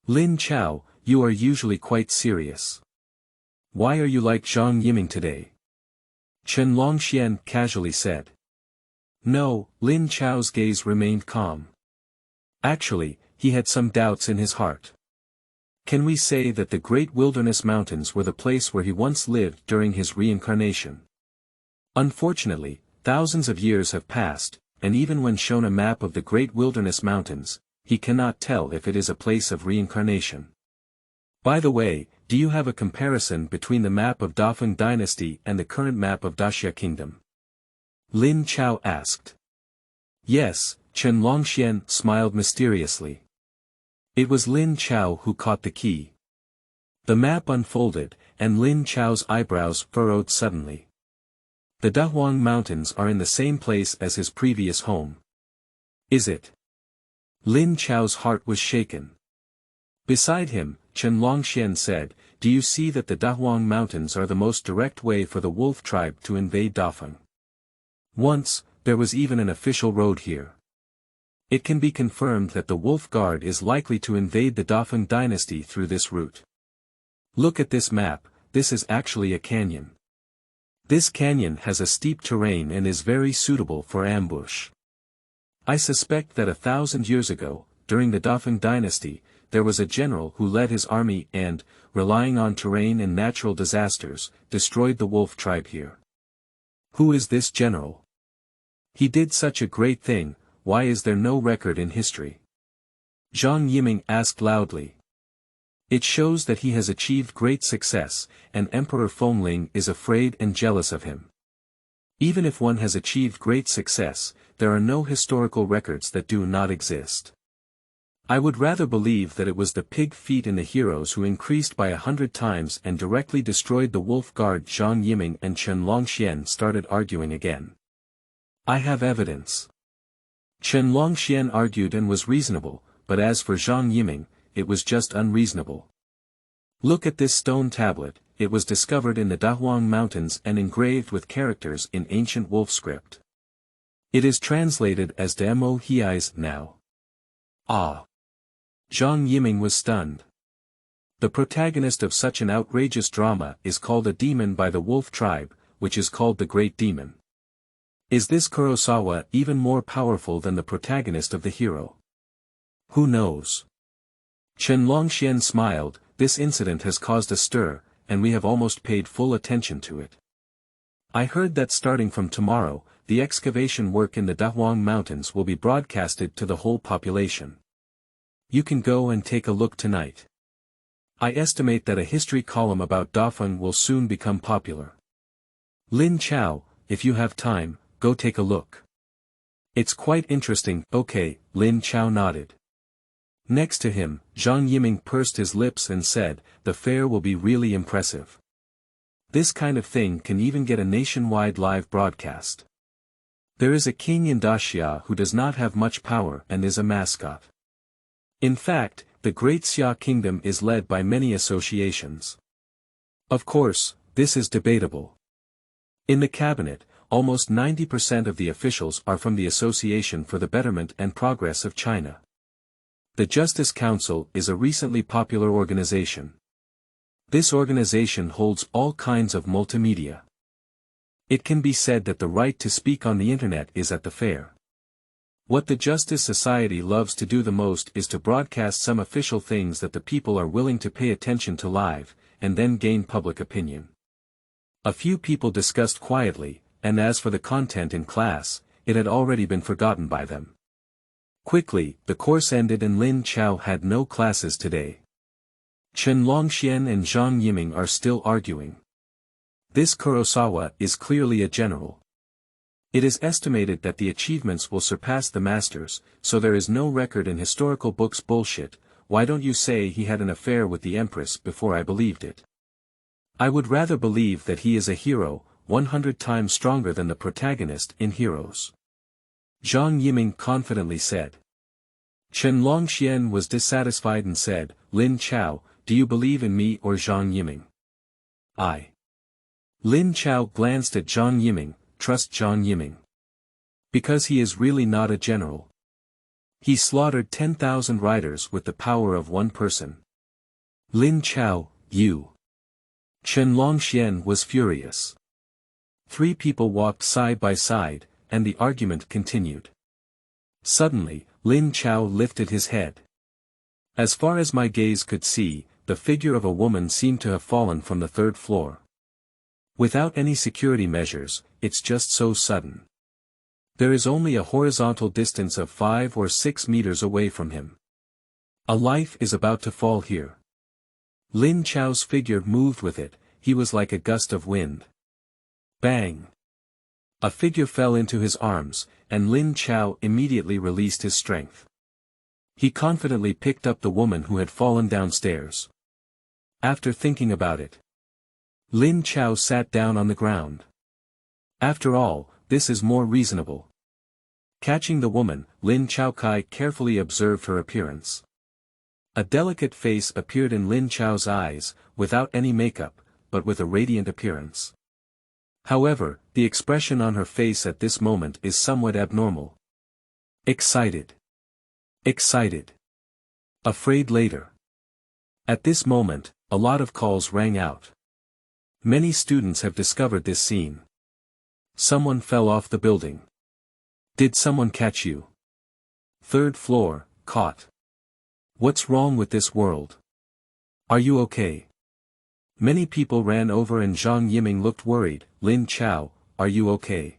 Lin Chao, you are usually quite serious. Why are you like Zhang Yiming today? Chen Longxian casually said. No, Lin Chao's gaze remained calm. Actually, he had some doubts in his heart. Can we say that the great wilderness mountains were the place where he once lived during his reincarnation? Unfortunately, thousands of years have passed, and even when shown a map of the great wilderness mountains, he cannot tell if it is a place of reincarnation. By the way, do you have a comparison between the map of Dafeng dynasty and the current map of Daxia kingdom? Lin Chao asked. Yes, Chen Longxian smiled mysteriously. It was Lin Chao who caught the key. The map unfolded, and Lin Chao's eyebrows furrowed suddenly. The Dahuang Mountains are in the same place as his previous home. Is it? Lin Chao's heart was shaken. Beside him, Chen Longxian said, Do you see that the Dahuang Mountains are the most direct way for the wolf tribe to invade Dafeng? Once, there was even an official road here. It can be confirmed that the wolf guard is likely to invade the Dafeng dynasty through this route. Look at this map, this is actually a canyon. This canyon has a steep terrain and is very suitable for ambush. I suspect that 1,000 years ago, during the Dafeng dynasty, there was a general who led his army and, relying on terrain and natural disasters, destroyed the wolf tribe here. Who is this general? He did such a great thing, why is there no record in history? Zhang Yiming asked loudly. It shows that he has achieved great success, and Emperor Fengling is afraid and jealous of him. Even if one has achieved great success, there are no historical records that do not exist. I would rather believe that it was the pig feet in the heroes who increased by 100 times and directly destroyed the wolf guard. Zhang Yiming and Chen Longxian started arguing again. I have evidence. Chen Longxian argued and was reasonable, but as for Zhang Yiming, it was just unreasonable. Look at this stone tablet, it was discovered in the Dahuang Mountains and engraved with characters in ancient wolf script. It is translated as Demo Hiai's now. Ah! Zhang Yiming was stunned. The protagonist of such an outrageous drama is called a demon by the wolf tribe, which is called the Great Demon. Is this Kurosawa even more powerful than the protagonist of the hero? Who knows? Chen Longxian smiled. This incident has caused a stir, and we have almost paid full attention to it. I heard that starting from tomorrow, the excavation work in the Dahuang Mountains will be broadcasted to the whole population. You can go and take a look tonight. I estimate that a history column about Dafeng will soon become popular. Lin Chao, if you have time, go take a look. It's quite interesting. Okay, Lin Chao nodded. Next to him, Zhang Yiming pursed his lips and said, the fair will be really impressive. This kind of thing can even get a nationwide live broadcast. There is a king in Daxia who does not have much power and is a mascot. In fact, the Great Xia Kingdom is led by many associations. Of course, this is debatable. In the cabinet, almost 90% of the officials are from the Association for the Betterment and Progress of China. The Justice Council is a recently popular organization. This organization holds all kinds of multimedia. It can be said that the right to speak on the internet is at the fair. What the Justice Society loves to do the most is to broadcast some official things that the people are willing to pay attention to live, and then gain public opinion. A few people discussed quietly, and as for the content in class, it had already been forgotten by them. Quickly, the course ended and Lin Chao had no classes today. Chen Longxian and Zhang Yiming are still arguing. This Kurosawa is clearly a general. It is estimated that the achievements will surpass the masters, so there is no record in historical books. Bullshit. Why don't you say he had an affair with the Empress before I believed it? I would rather believe that he is a hero, 100 times stronger than the protagonist in Heroes. Zhang Yiming confidently said. Chen Longxian was dissatisfied and said, Lin Chao, do you believe in me or Zhang Yiming? I. Lin Chao glanced at Zhang Yiming. Trust Zhang Yiming. Because he is really not a general. He slaughtered 10,000 riders with the power of one person. Lin Chao, you. Chen Longxian was furious. Three people walked side by side, and the argument continued. Suddenly, Lin Chao lifted his head. As far as my gaze could see, the figure of a woman seemed to have fallen from the third floor. Without any security measures, it's just so sudden. There is only a horizontal distance of 5 or 6 meters away from him. A life is about to fall here. Lin Chao's figure moved with it, he was like a gust of wind. Bang! A figure fell into his arms, and Lin Chao immediately released his strength. He confidently picked up the woman who had fallen downstairs. After thinking about it, Lin Chao sat down on the ground. After all, this is more reasonable. Catching the woman, Lin Chao Kai carefully observed her appearance. A delicate face appeared in Lin Chao's eyes, without any makeup, but with a radiant appearance. However, the expression on her face at this moment is somewhat abnormal. Excited. Excited. Afraid later. At this moment, a lot of calls rang out. Many students have discovered this scene. Someone fell off the building. Did someone catch you? Third floor, caught. What's wrong with this world? Are you okay? Many people ran over and Zhang Yiming looked worried. Lin Chao, are you okay?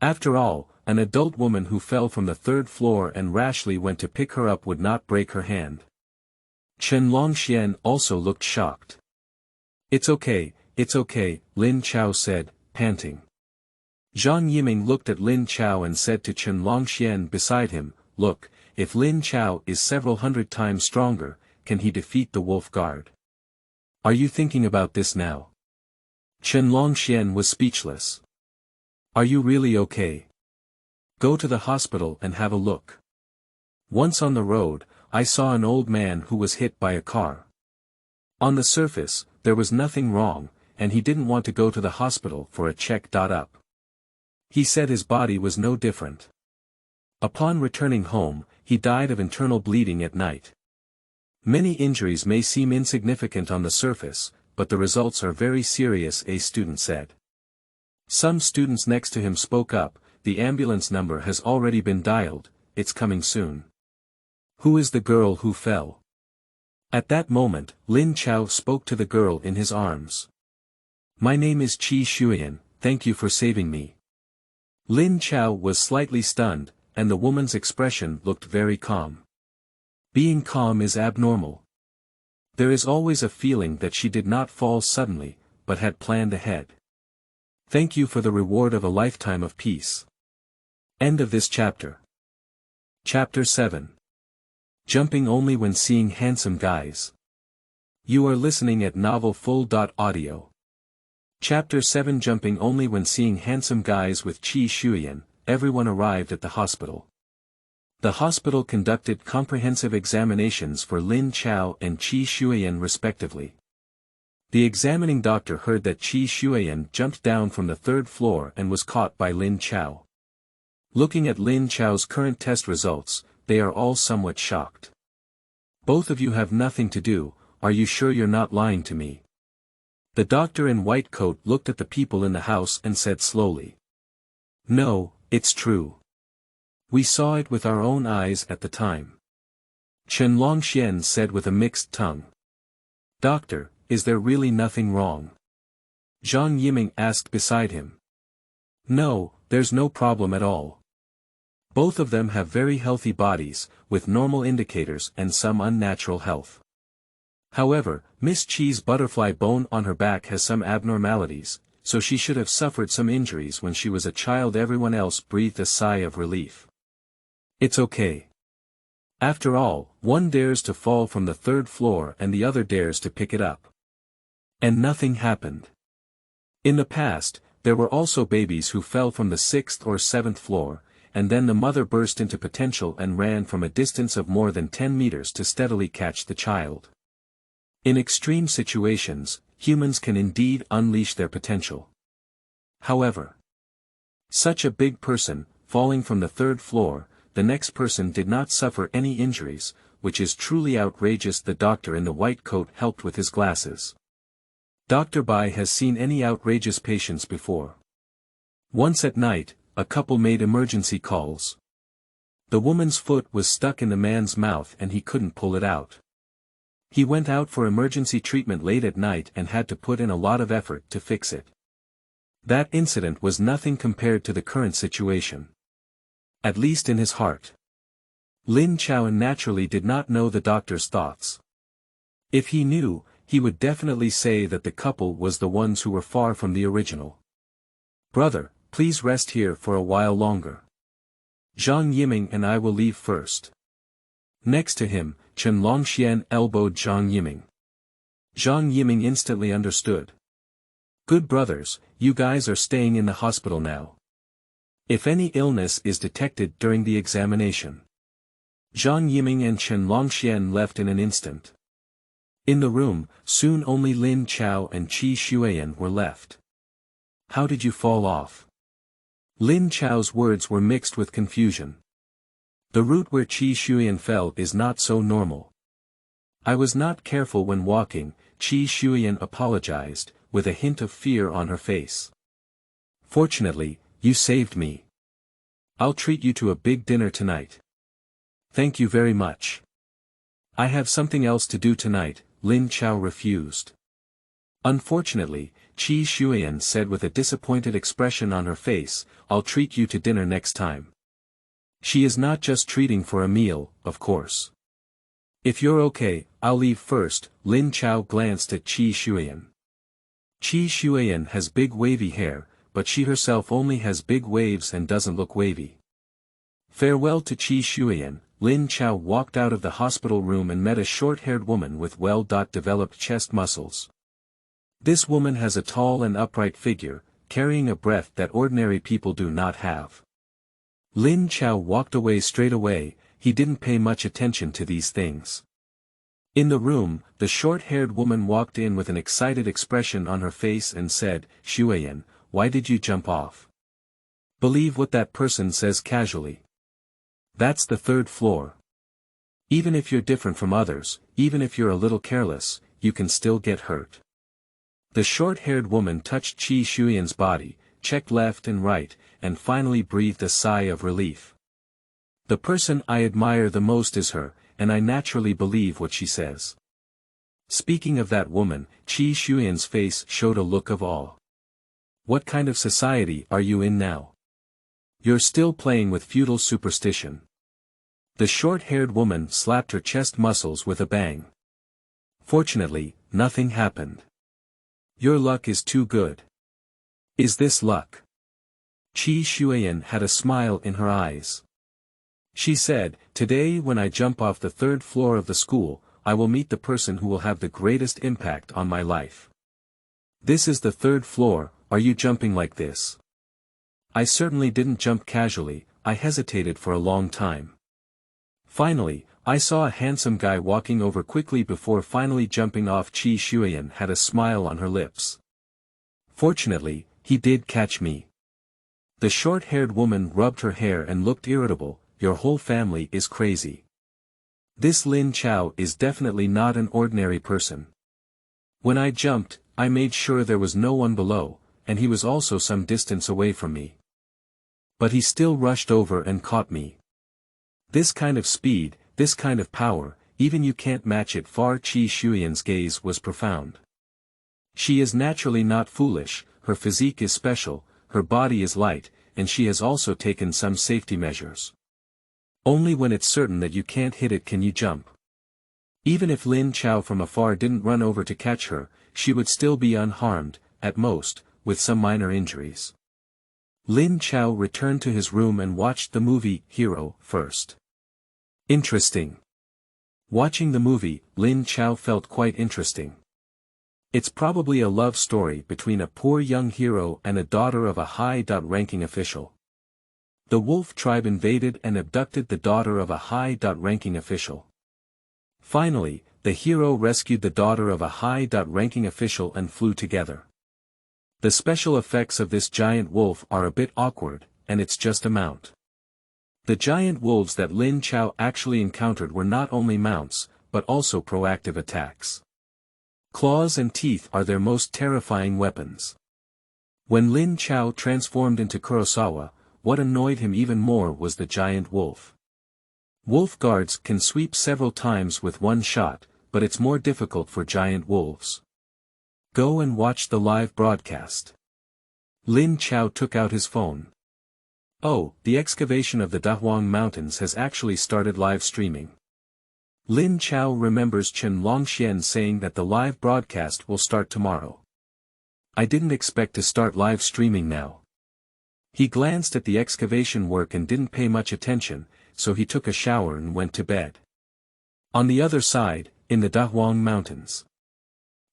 After all, an adult woman who fell from the third floor and rashly went to pick her up would not break her hand. Chen Longxian also looked shocked. It's okay, Lin Chao said, panting. Zhang Yiming looked at Lin Chao and said to Chen Longxian beside him, look, if Lin Chao is several hundred times stronger, can he defeat the wolf guard? Are you thinking about this now? Chen Longxian was speechless. Are you really okay? Go to the hospital and have a look. Once on the road, I saw an old man who was hit by a car. On the surface, there was nothing wrong, and he didn't want to go to the hospital for a check-up. He said his body was no different. Upon returning home, he died of internal bleeding at night. Many injuries may seem insignificant on the surface, but the results are very serious, a student said. Some students next to him spoke up, "The ambulance number has already been dialed, it's coming soon." "Who is the girl who fell?" At that moment, Lin Chao spoke to the girl in his arms. "My name is Qi Shuyan, thank you for saving me." Lin Chao was slightly stunned, and the woman's expression looked very calm. Being calm is abnormal. There is always a feeling that she did not fall suddenly, but had planned ahead. Thank you for the reward of a lifetime of peace. End of this chapter. Chapter 7. Jumping only when seeing handsome guys. You are listening at novelfull.audio. Chapter 7. Jumping only when seeing handsome guys. With Qi Shuyan, everyone arrived at the hospital. The hospital conducted comprehensive examinations for Lin Chao and Qi Shuyan respectively. The examining doctor heard that Qi Shuyan jumped down from the 3rd floor and was caught by Lin Chao. Looking at Lin Chao's current test results, they are all somewhat shocked. "Both of you have nothing to do, are you sure you're not lying to me?" The doctor in white coat looked at the people in the house and said slowly. "No, it's true. We saw it with our own eyes at the time." Chen Longxian said with a mixed tongue. "Doctor, is there really nothing wrong?" Zhang Yiming asked beside him. "No, there's no problem at all. Both of them have very healthy bodies, with normal indicators and some unnatural health. However, Miss Qi's butterfly bone on her back has some abnormalities, so she should have suffered some injuries when she was a child." Everyone else breathed a sigh of relief. "It's okay. After all, one dares to fall from the 3rd floor and the other dares to pick it up. And nothing happened. In the past, there were also babies who fell from the 6th or 7th floor, and then the mother burst into potential and ran from a distance of more than 10 meters to steadily catch the child. In extreme situations, humans can indeed unleash their potential. However, such a big person, falling from the 3rd floor, the next person did not suffer any injuries, which is truly outrageous." The doctor in the white coat helped with his glasses. "Dr. Bai has seen any outrageous patients before. Once at night, a couple made emergency calls. The woman's foot was stuck in the man's mouth and he couldn't pull it out. He went out for emergency treatment late at night and had to put in a lot of effort to fix it. That incident was nothing compared to the current situation. At least in his heart." Lin Chao naturally did not know the doctor's thoughts. If he knew, he would definitely say that the couple was the ones who were far from the original. "Brother, please rest here for a while longer. Zhang Yiming and I will leave first." Next to him, Chen Longxian elbowed Zhang Yiming. Zhang Yiming instantly understood. "Good brothers, you guys are staying in the hospital now. If any illness is detected during the examination." Zhang Yiming and Chen Longxian left in an instant. In the room, soon only Lin Chao and Qi Shuyan were left. "How did you fall off?" Lin Chao's words were mixed with confusion. "The route where Qi Shuyan fell is not so normal. I was not careful when walking," Qi Shuyan apologized, with a hint of fear on her face. "Fortunately, you saved me. I'll treat you to a big dinner tonight." "Thank you very much. I have something else to do tonight," Lin Chao refused. "Unfortunately," Qi Shuyan said with a disappointed expression on her face, "I'll treat you to dinner next time." She is not just treating for a meal, of course. "If you're okay, I'll leave first," Lin Chao glanced at Qi Shuyan. Qi Shuyan has big wavy hair, but she herself only has big waves and doesn't look wavy. Farewell to Qi Shuyan. Lin Chao walked out of the hospital room and met a short-haired woman with well-developed chest muscles. This woman has a tall and upright figure, carrying a breath that ordinary people do not have. Lin Chao walked away straight away, he didn't pay much attention to these things. In the room, the short-haired woman walked in with an excited expression on her face and said, "Shuyan, why did you jump off?" "Believe what that person says casually. That's the 3rd floor. Even if you're different from others, even if you're a little careless, you can still get hurt." The short-haired woman touched Qi Shuyan's body, checked left and right, and finally breathed a sigh of relief. The person I admire the most is her, and I naturally believe what she says. Speaking of that woman, Qi Xuyan's face showed a look of awe. What kind of society are you in now? You're still playing with feudal superstition. The short-haired woman slapped her chest muscles with a bang. Fortunately, nothing happened. Your luck is too good. Is this luck? Qi Xuyan had a smile in her eyes. She said, today when I jump off the 3rd floor of the school, I will meet the person who will have the greatest impact on my life. This is the 3rd floor, are you jumping like this? I certainly didn't jump casually, I hesitated for a long time. Finally, I saw a handsome guy walking over quickly before finally jumping off. Qi Xuyan had a smile on her lips. Fortunately, he did catch me. The short-haired woman rubbed her hair and looked irritable. Your whole family is crazy. This Lin Chao is definitely not an ordinary person. When I jumped, I made sure there was no one below, and he was also some distance away from me. But he still rushed over and caught me. This kind of speed, this kind of power, even you can't match it. Far. Qi Xuyan's gaze was profound. She is naturally not foolish, her physique is special, her body is light, and she has also taken some safety measures. Only when it's certain that you can't hit it can you jump. Even if Lin Chao from afar didn't run over to catch her, she would still be unharmed, at most, with some minor injuries. Lin Chao returned to his room and watched the movie Hero first. Interesting. Watching the movie, Lin Chao felt quite interesting. It's probably a love story between a poor young hero and a daughter of a high-ranking official. The wolf tribe invaded and abducted the daughter of a high-ranking official. Finally, the hero rescued the daughter of a high-ranking official and flew together. The special effects of this giant wolf are a bit awkward, and it's just a mount. The giant wolves that Lin Chao actually encountered were not only mounts, but also proactive attacks. Claws and teeth are their most terrifying weapons. When Lin Chao transformed into Kurosawa, what annoyed him even more was the giant wolf. Wolf guards can sweep several times with one shot, but it's more difficult for giant wolves. Go and watch the live broadcast. Lin Chao took out his phone. Oh, the excavation of the Dahuang Mountains has actually started live streaming. Lin Chao remembers Chen Longxian saying that the live broadcast will start tomorrow. I didn't expect to start live streaming now. He glanced at the excavation work and didn't pay much attention, so he took a shower and went to bed. On the other side, in the Dahuang Mountains,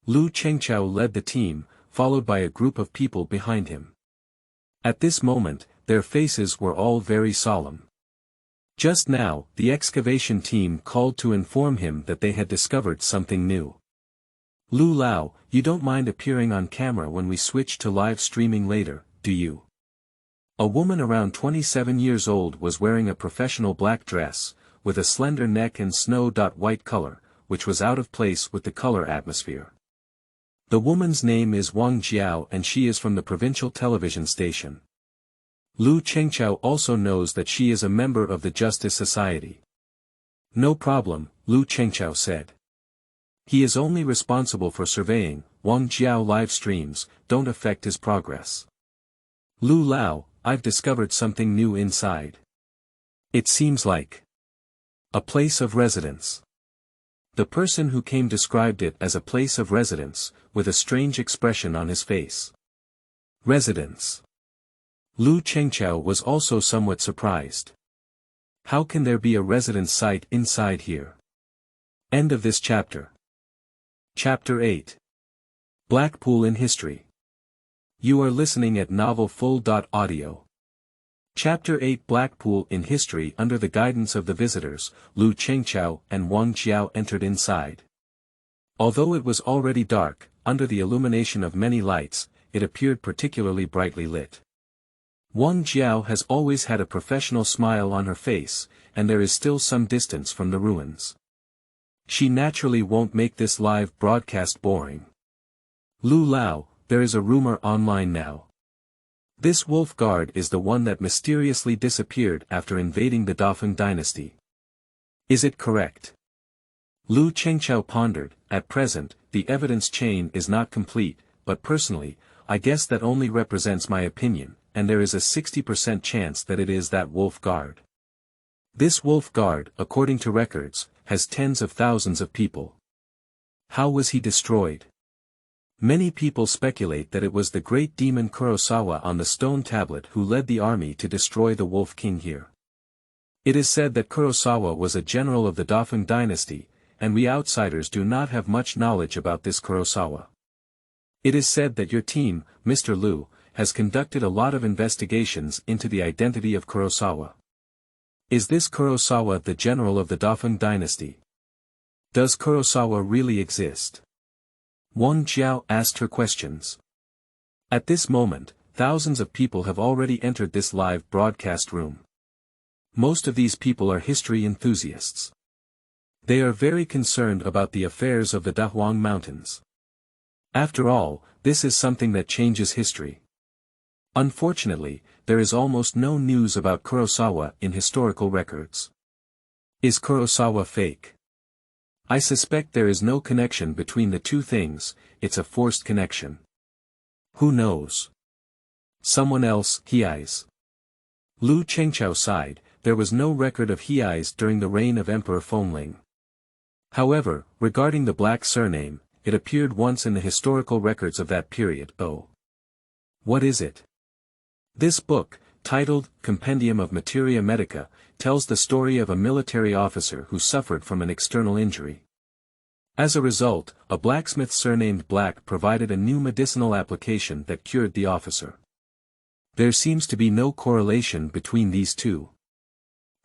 Lu Chengqiao led the team, followed by a group of people behind him. At this moment, their faces were all very solemn. Just now, the excavation team called to inform him that they had discovered something new. Lu Lao, you don't mind appearing on camera when we switch to live streaming later, do you? A woman around 27 years old was wearing a professional black dress, with a slender neck and snow-white color, which was out of place with the color atmosphere. The woman's name is Wang Jiao and she is from the provincial television station. Lu Chengqiao also knows that she is a member of the Justice Society. No problem, Lu Chengqiao said. He is only responsible for surveying. Wang Jiao live streams don't affect his progress. Lu Lao, I've discovered something new inside. It seems like a place of residence. The person who came described it as a place of residence, with a strange expression on his face. Residence. Lu Chengqiao was also somewhat surprised. How can there be a residence site inside here? End of this chapter. Chapter 8. Blackpool in History. You are listening at novelfull.audio. Chapter 8 Blackpool in History. Under the guidance of the visitors, Lu Chengqiao and Wang Jiao entered inside. Although it was already dark, under the illumination of many lights, it appeared particularly brightly lit. Wang Jiao has always had a professional smile on her face, and there is still some distance from the ruins. She naturally won't make this live broadcast boring. Lu Lao, there is a rumor online now. This wolf guard is the one that mysteriously disappeared after invading the Dauphin dynasty. Is it correct? Lin Chao pondered. At present, the evidence chain is not complete, but personally, I guess that only represents my opinion, and there is a 60% chance that it is that wolf guard. This wolf guard, according to records, has tens of thousands of people. How was he destroyed? Many people speculate that it was the great demon Kurosawa on the stone tablet who led the army to destroy the Wolf King here. It is said that Kurosawa was a general of the Dauphin dynasty, and we outsiders do not have much knowledge about this Kurosawa. It is said that your team, Mr. Liu, has conducted a lot of investigations into the identity of Kurosawa. Is this Kurosawa the general of the Dauphin dynasty? Does Kurosawa really exist? Wang Jiao asked her questions. At this moment, thousands of people have already entered this live broadcast room. Most of these people are history enthusiasts. They are very concerned about the affairs of the Dahuang Mountains. After all, this is something that changes history. Unfortunately, there is almost no news about Kurosawa in historical records. Is Kurosawa fake? I suspect there is no connection between the two things, it's a forced connection. Who knows? Someone else, Hei's. Lin Chao sighed. There was no record of Hei's during the reign of Emperor Fengling. However, regarding the black surname, it appeared once in the historical records of that period. Oh. What is it? This book, titled Compendium of Materia Medica, tells the story of a military officer who suffered from an external injury. As a result, a blacksmith surnamed Black provided a new medicinal application that cured the officer. There seems to be no correlation between these two.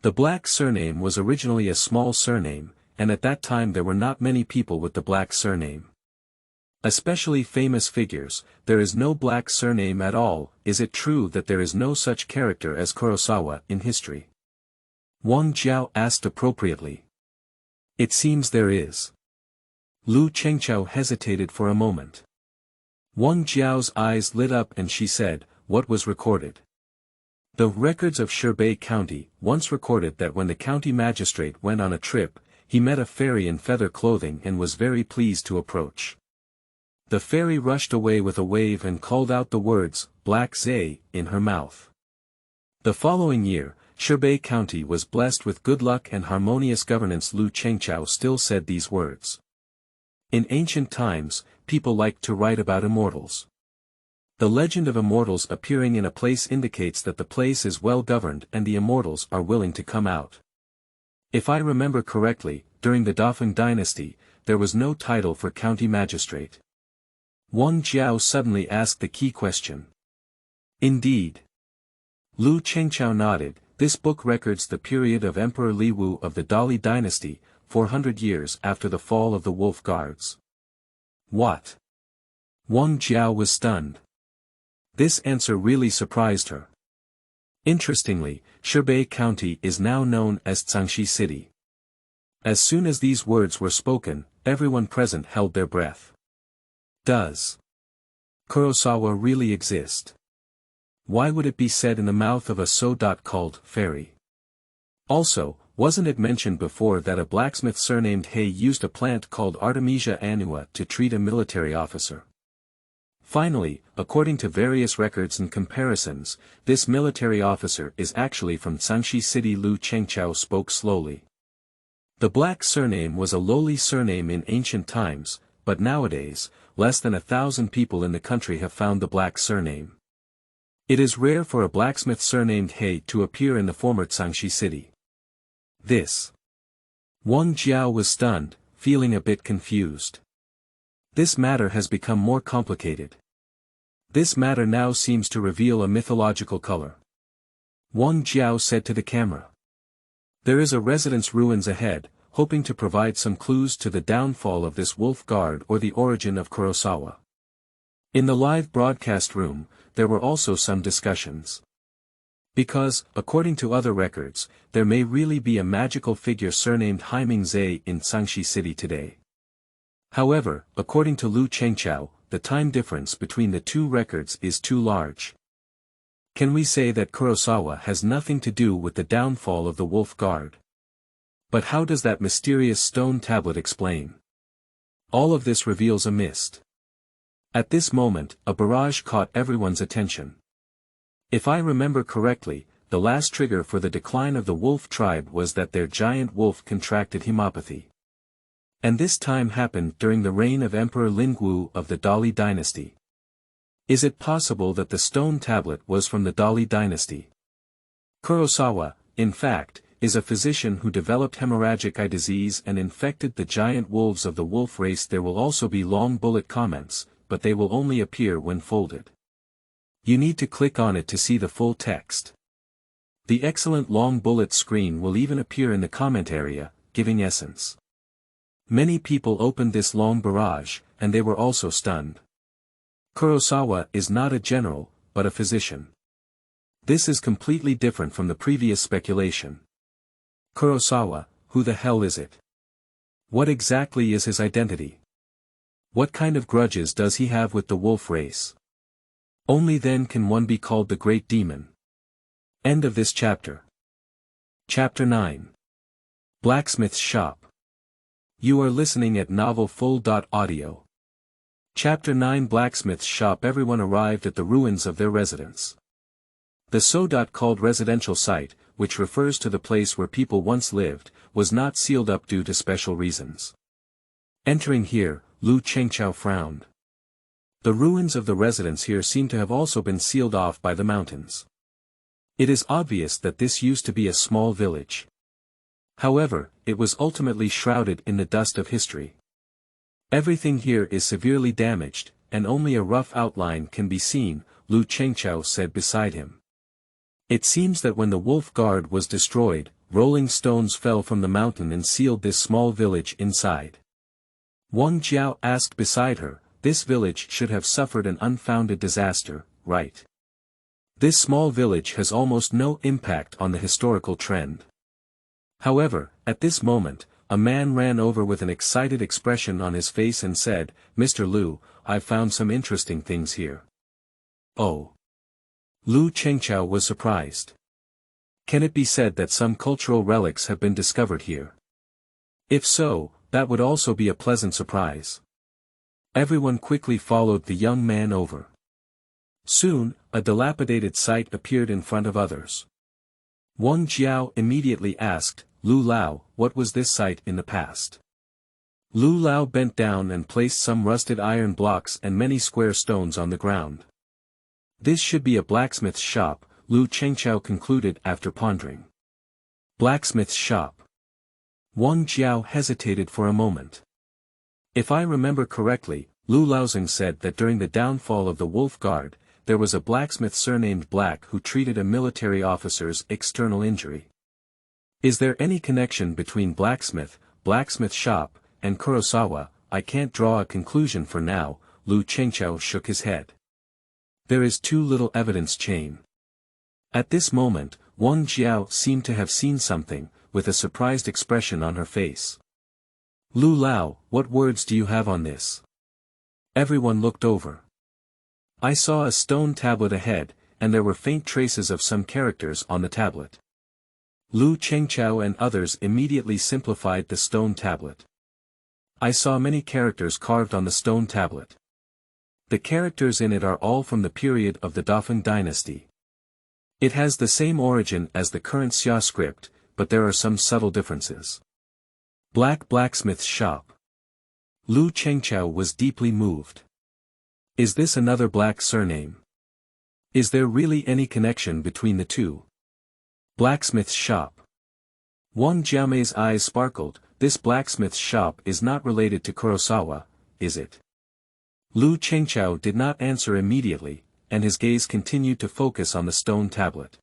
The Black surname was originally a small surname, and at that time there were not many people with the Black surname. Especially famous figures, there is no Black surname at all. Is it true that there is no such character as Kurosawa in history? Wang Jiao asked appropriately. It seems there is. Lin Chao hesitated for a moment. Wang Jiao's eyes lit up and she said, "What was recorded?" The records of Shubei County once recorded that when the county magistrate went on a trip, he met a fairy in feather clothing and was very pleased to approach. The fairy rushed away with a wave and called out the words, "Black Zay," in her mouth. The following year, Shubei County was blessed with good luck and harmonious governance. Lin Chao still said these words. In ancient times, people liked to write about immortals. The legend of immortals appearing in a place indicates that the place is well governed and the immortals are willing to come out. If I remember correctly, during the Dauphin dynasty, there was no title for county magistrate. Wang Jiao suddenly asked the key question. Indeed. Lin Chao nodded. This book records the period of Emperor Li Wu of the Dali dynasty, 400 years after the fall of the Wolf Guards. What? Wang Jiao was stunned. This answer really surprised her. Interestingly, Shubei County is now known as Changshi City. As soon as these words were spoken, everyone present held their breath. Does Kurosawa really exist? Why would it be said in the mouth of a so-called fairy? Also, wasn't it mentioned before that a blacksmith surnamed He used a plant called Artemisia annua to treat a military officer? Finally, according to various records and comparisons, this military officer is actually from Changshi City. Lin Chao spoke slowly. The Black surname was a lowly surname in ancient times, but nowadays, less than 1,000 people in the country have found the Black surname. It is rare for a blacksmith surnamed He to appear in the former Changshi City. This. Wang Jiao was stunned, feeling a bit confused. This matter has become more complicated. This matter now seems to reveal a mythological color. Wang Jiao said to the camera. There is a residence ruins ahead, hoping to provide some clues to the downfall of this wolf guard or the origin of Kurosawa. In the live broadcast room, there were also some discussions. Because, according to other records, there may really be a magical figure surnamed Haiming Zhe in Changshi City today. However, according to Lin Chao, the time difference between the two records is too large. Can we say that Kurosawa has nothing to do with the downfall of the Wolf Guard? But how does that mysterious stone tablet explain? All of this reveals a mist. At this moment, a barrage caught everyone's attention. If I remember correctly, the last trigger for the decline of the wolf tribe was that their giant wolf contracted hemopathy. And this time happened during the reign of Emperor Lin Chao of the Dali dynasty. Is it possible that the stone tablet was from the Dali dynasty? Kurosawa, in fact, is a physician who developed hemorrhagic eye disease and infected the giant wolves of the wolf race. There will also be long bullet comments, but they will only appear when folded. You need to click on it to see the full text. The excellent long bullet screen will even appear in the comment area, giving essence. Many people opened this long barrage, and they were also stunned. Kurosawa is not a general, but a physician. This is completely different from the previous speculation. Kurosawa, who the hell is it? What exactly is his identity? What kind of grudges does he have with the wolf race? Only then can one be called the Great Demon. End of this chapter. Chapter 9. Blacksmith's Shop. You are listening at novelfull.audio. Chapter 9. Blacksmith's Shop. Everyone arrived at the ruins of their residence. The so-called residential site, which refers to the place where people once lived, was not sealed up due to special reasons. Entering here, Lin Chao frowned. The ruins of the residence here seem to have also been sealed off by the mountains. It is obvious that this used to be a small village. However, it was ultimately shrouded in the dust of history. Everything here is severely damaged, and only a rough outline can be seen, Lin Chao said beside him. It seems that when the Wolf Guard was destroyed, rolling stones fell from the mountain and sealed this small village inside. Wang Jiao asked beside her, this village should have suffered an unfounded disaster, right? This small village has almost no impact on the historical trend. However, at this moment, a man ran over with an excited expression on his face and said, Mr. Liu, I've found some interesting things here. Oh. Lin Chao was surprised. Can it be said that some cultural relics have been discovered here? If so, that would also be a pleasant surprise. Everyone quickly followed the young man over. Soon, a dilapidated site appeared in front of others. Wang Jiao immediately asked, Lu Lao, what was this site in the past? Lu Lao bent down and placed some rusted iron blocks and many square stones on the ground. This should be a blacksmith's shop, Lin Chao concluded after pondering. Blacksmith's shop. Wang Jiao hesitated for a moment. If I remember correctly, Lu Laozing said that during the downfall of the Wolf Guard, there was a blacksmith surnamed Black who treated a military officer's external injury. Is there any connection between blacksmith shop, and Kurosawa? I can't draw a conclusion for now, Lin Chao shook his head. There is too little evidence chain. At this moment, Wang Jiao seemed to have seen something, with a surprised expression on her face. Lu Lao, what words do you have on this? Everyone looked over. I saw a stone tablet ahead, and there were faint traces of some characters on the tablet. Lin Chao and others immediately simplified the stone tablet. I saw many characters carved on the stone tablet. The characters in it are all from the period of the Dafeng dynasty. It has the same origin as the current Xia script, but there are some subtle differences. Blacksmith's shop. Lin Chao was deeply moved. Is this another Black surname? Is there really any connection between the two? Blacksmith's shop. Wang Jiamei's eyes sparkled. This blacksmith's shop is not related to Kurosawa, is it? Lin Chao did not answer immediately, and his gaze continued to focus on the stone tablet.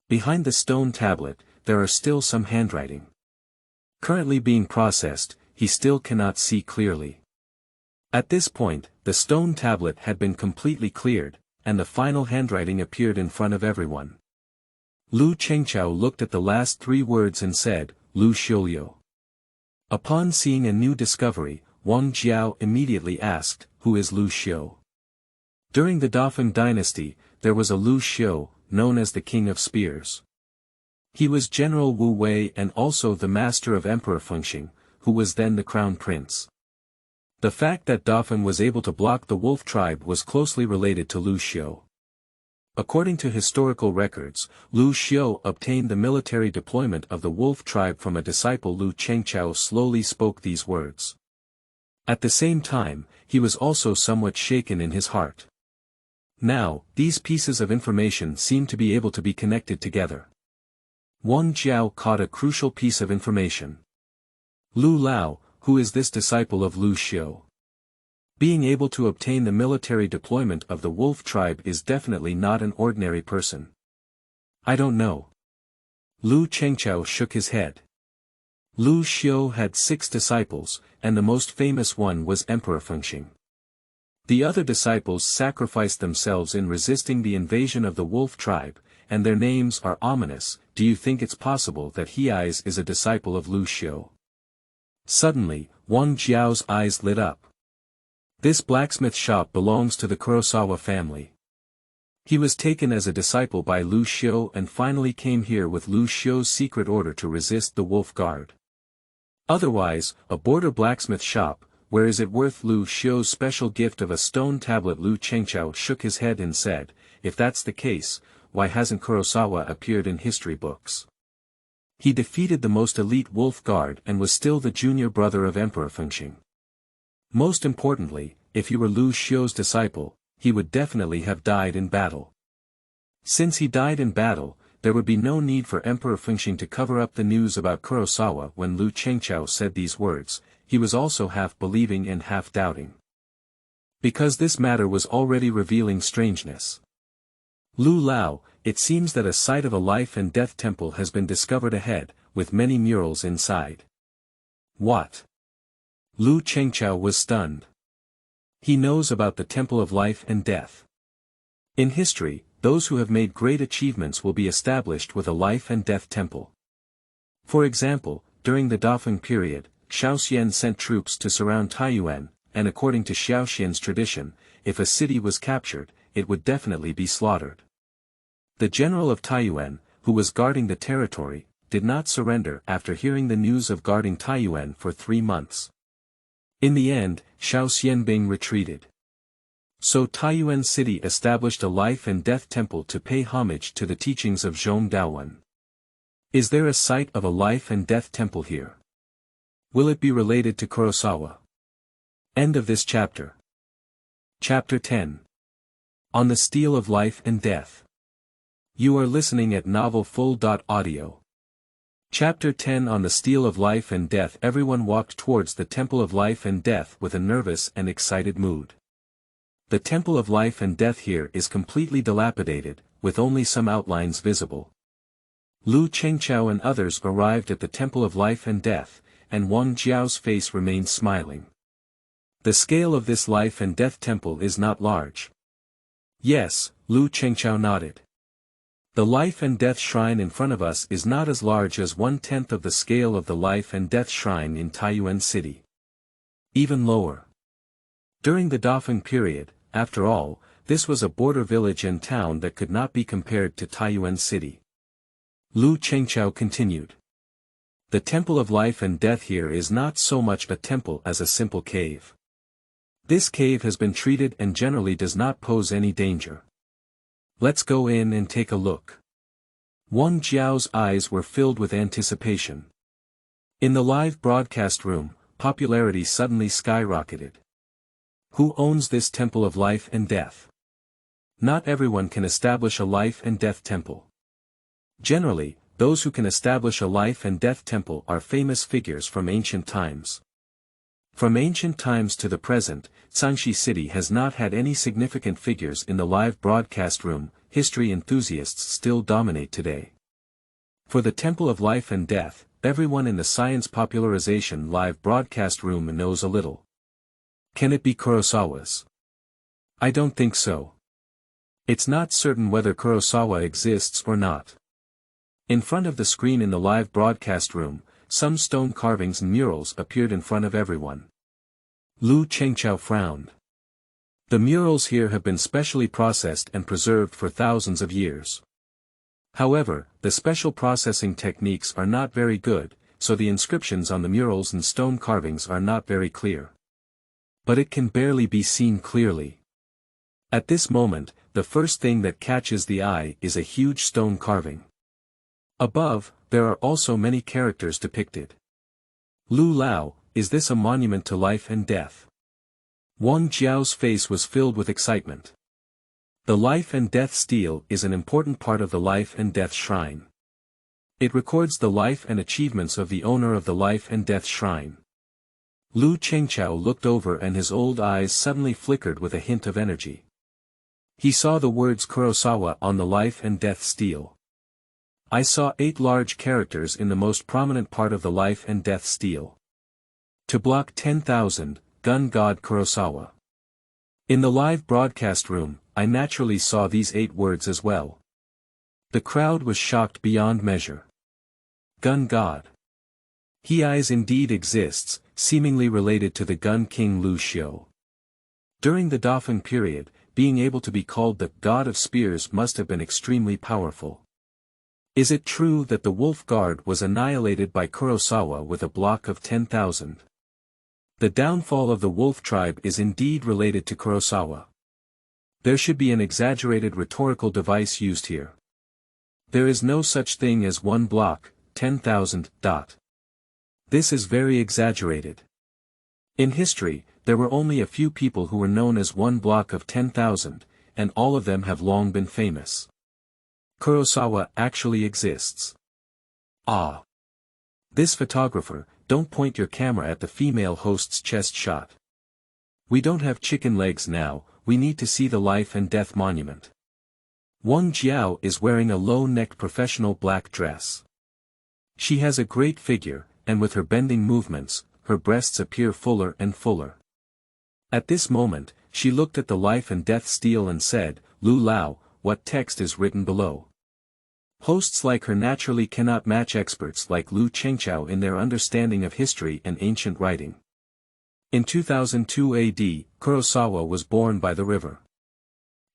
Behind the stone tablet, there are still some handwriting. Currently being processed, he still cannot see clearly. At this point, the stone tablet had been completely cleared, and the final handwriting appeared in front of everyone. Lin Chao looked at the last three words and said, Lu Xiuliu. Upon seeing a new discovery, Wang Jiao immediately asked, who is Lu Xiu? During the Dauphin dynasty, there was a Lin Chao, known as the King of Spears. He was General Wu Wei and also the master of Emperor Fengxing, who was then the crown prince. The fact that Dauphin was able to block the wolf tribe was closely related to Lin Chao. According to historical records, Lin Chao obtained the military deployment of the wolf tribe from a disciple. Lin Chao slowly spoke these words. At the same time, he was also somewhat shaken in his heart. Now, these pieces of information seem to be able to be connected together. Wang Jiao caught a crucial piece of information. Lu Lao, who is this disciple of Lin Chao? Being able to obtain the military deployment of the wolf tribe is definitely not an ordinary person. I don't know. Lu Chengchao shook his head. Lin Chao had 6 disciples, and the most famous one was Emperor Fengxing. The other disciples sacrificed themselves in resisting the invasion of the wolf tribe, and their names are ominous. Do you think it's possible that he is a disciple of Lin Chao? Suddenly, Wang Jiao's eyes lit up. This blacksmith shop belongs to the Kurosawa family. He was taken as a disciple by Lin Chao and finally came here with Lin Chao's secret order to resist the wolf guard. Otherwise, a border blacksmith shop, where is it worth Lin Chao's special gift of a stone tablet? Lu Chengchao shook his head and said, if that's the case, why hasn't Kurosawa appeared in history books? He defeated the most elite wolf guard and was still the junior brother of Emperor Fengxing. Most importantly, if he were Lin Chao's disciple, he would definitely have died in battle. Since he died in battle, there would be no need for Emperor Fengxing to cover up the news about Kurosawa. When Lu Chengchao said these words, he was also half believing and half doubting. Because this matter was already revealing strangeness. Lu Lao, it seems that a site of a life and death temple has been discovered ahead, with many murals inside. What? Lu Chengchao was stunned. He knows about the temple of life and death. In history, those who have made great achievements will be established with a life and death temple. For example, during the Dauphin period, Xiaoxian sent troops to surround Taiyuan, and according to Xiaoxian's tradition, if a city was captured, it would definitely be slaughtered. The general of Taiyuan, who was guarding the territory, did not surrender after hearing the news of guarding Taiyuan for 3 months. In the end, Xiao Xianbing retreated. So Taiyuan city established a life and death temple to pay homage to the teachings of Zhong Daowen. Is there a site of a life and death temple here? Will it be related to Kurosawa? End of this chapter. Chapter 10. On the Stele of Life and Death. You are listening at novelfull.audio. Chapter 10. On the Stele of Life and Death. Everyone walked towards the Temple of Life and Death with a nervous and excited mood. The Temple of Life and Death here is completely dilapidated, with only some outlines visible. Lu Chengchao and others arrived at the Temple of Life and Death, and Wang Jiao's face remained smiling. The scale of this life and death temple is not large. Yes, Lu Chengchao nodded. The life and death shrine in front of us is not as large as 1/10 of the scale of the life and death shrine in Taiyuan city. Even lower. During the Dauphin period, after all, this was a border village and town that could not be compared to Taiyuan city. Lu Chengchao continued. The Temple of Life and Death here is not so much a temple as a simple cave. This cave has been treated and generally does not pose any danger. Let's go in and take a look. Wang Jiao's eyes were filled with anticipation. In the live broadcast room, popularity suddenly skyrocketed. Who owns this Temple of Life and Death? Not everyone can establish a life and death temple. Generally, those who can establish a life and death temple are famous figures from ancient times. From ancient times to the present, Sanxi City has not had any significant figures in the live broadcast room. History enthusiasts still dominate today. For the Temple of Life and Death, everyone in the science popularization live broadcast room knows a little. Can it be Kurosawa's? I don't think so. It's not certain whether Kurosawa exists or not. In front of the screen in the live broadcast room, some stone carvings and murals appeared in front of everyone. Lu Chengchao frowned. The murals here have been specially processed and preserved for thousands of years. However, the special processing techniques are not very good, so the inscriptions on the murals and stone carvings are not very clear. But it can barely be seen clearly. At this moment, the first thing that catches the eye is a huge stone carving. Above, there are also many characters depicted. Lu Lao, is this a monument to life and death? Wang Jiao's face was filled with excitement. The life and death stele is an important part of the life and death shrine. It records the life and achievements of the owner of the life and death shrine. Lu Chao looked over and his old eyes suddenly flickered with a hint of energy. He saw the words Kurosawa on the life and death stele. I saw 8 large characters in the most prominent part of the life and death stele. To block 10,000, Gun God Kurosawa. In the live broadcast room, I naturally saw these 8 words as well. The crowd was shocked beyond measure. Gun God. He eyes indeed exists, seemingly related to the Gun King Lu Xiu. During the Dafen period, being able to be called the God of Spears must have been extremely powerful. Is it true that the Wolf Guard was annihilated by Kurosawa with a block of 10,000? The downfall of the Wolf tribe is indeed related to Kurosawa. There should be an exaggerated rhetorical device used here. There is no such thing as one block, 10,000. This is very exaggerated. In history, there were only a few people who were known as one block of 10,000, and all of them have long been famous. Kurosawa actually exists. Ah! This photographer, don't point your camera at the female host's chest shot. We don't have chicken legs now, we need to see the life and death monument. Wang Jiao is wearing a low-necked professional black dress. She has a great figure, and with her bending movements, her breasts appear fuller and fuller. At this moment, she looked at the life and death stele and said, Lu Lao, what text is written below? Hosts like her naturally cannot match experts like Lu Chao in their understanding of history and ancient writing. In 2002 AD, Kurosawa was born by the river.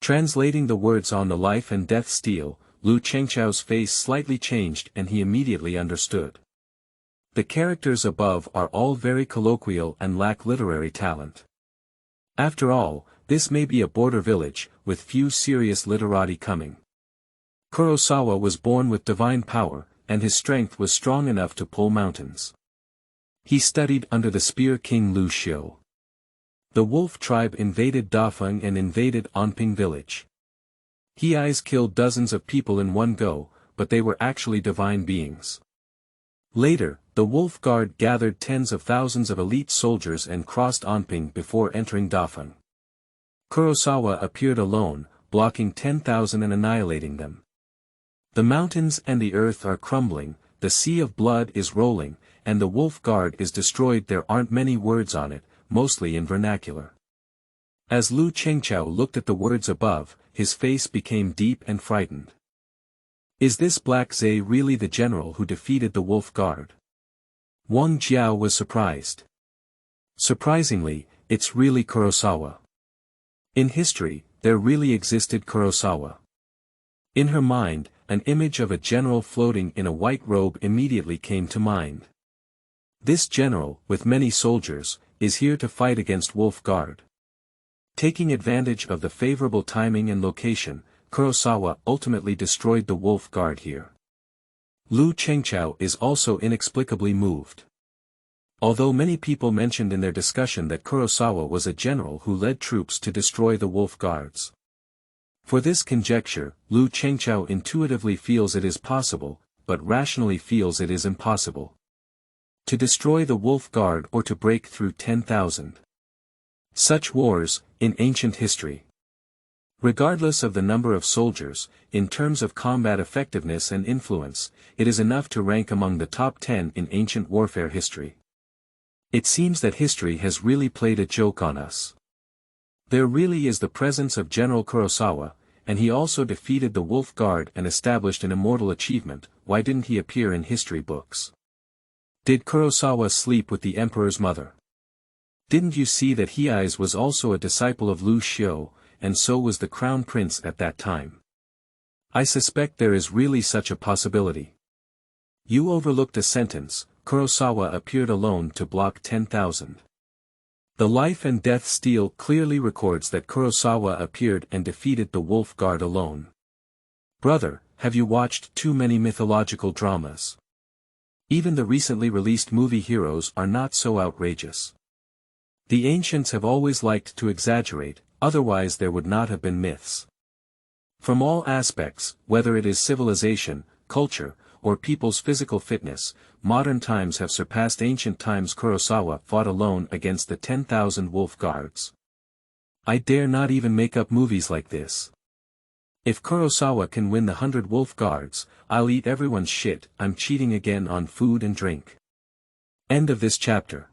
Translating the words on the life and death stele, Lu Chao's face slightly changed and he immediately understood. The characters above are all very colloquial and lack literary talent. After all, this may be a border village, with few serious literati coming. Kurosawa was born with divine power, and his strength was strong enough to pull mountains. He studied under the Spear King Lu Xiu. The Wolf tribe invaded Dafeng and invaded Anping village. He eyes killed dozens of people in one go, but they were actually divine beings. Later, the Wolf Guard gathered tens of thousands of elite soldiers and crossed Anping before entering Dafeng. Kurosawa appeared alone, blocking 10,000 and annihilating them. The mountains and the earth are crumbling, the sea of blood is rolling, and the Wolf Guard is destroyed. There aren't many words on it, mostly in vernacular. As Lu Chao looked at the words above, his face became deep and frightened. Is this Black Zay really the general who defeated the Wolf Guard? Wang Jiao was surprised. Surprisingly, it's really Kurosawa. In history, there really existed Kurosawa. In her mind, an image of a general floating in a white robe immediately came to mind. This general, with many soldiers, is here to fight against Wolf Guard. Taking advantage of the favorable timing and location, Kurosawa ultimately destroyed the Wolf Guard here. Lu Chao is also inexplicably moved. Although many people mentioned in their discussion that Kurosawa was a general who led troops to destroy the Wolf Guards. For this conjecture, Lu Chao intuitively feels it is possible, but rationally feels it is impossible. To destroy the Wolf Guard or to break through 10,000. Such wars, in ancient history. Regardless of the number of soldiers, in terms of combat effectiveness and influence, it is enough to rank among the top 10 in ancient warfare history. It seems that history has really played a joke on us. There really is the presence of General Kurosawa, and he also defeated the Wolf Guard and established an immortal achievement. Why didn't he appear in history books? Did Kurosawa sleep with the emperor's mother? Didn't you see that he was also a disciple of Liu Xiu, and so was the crown prince at that time? I suspect there is really such a possibility. You overlooked a sentence. Kurosawa appeared alone to block 10,000. The Life and Death Stele clearly records that Kurosawa appeared and defeated the Wolf Guard alone. Brother, have you watched too many mythological dramas? Even the recently released movie heroes are not so outrageous. The ancients have always liked to exaggerate, otherwise there would not have been myths. From all aspects, whether it is civilization, culture, or people's physical fitness, modern times have surpassed ancient times. Kurosawa fought alone against the 10,000 wolf guards. I dare not even make up movies like this. If Kurosawa can win the 100 wolf guards, I'll eat everyone's shit. I'm cheating again on food and drink. End of this chapter.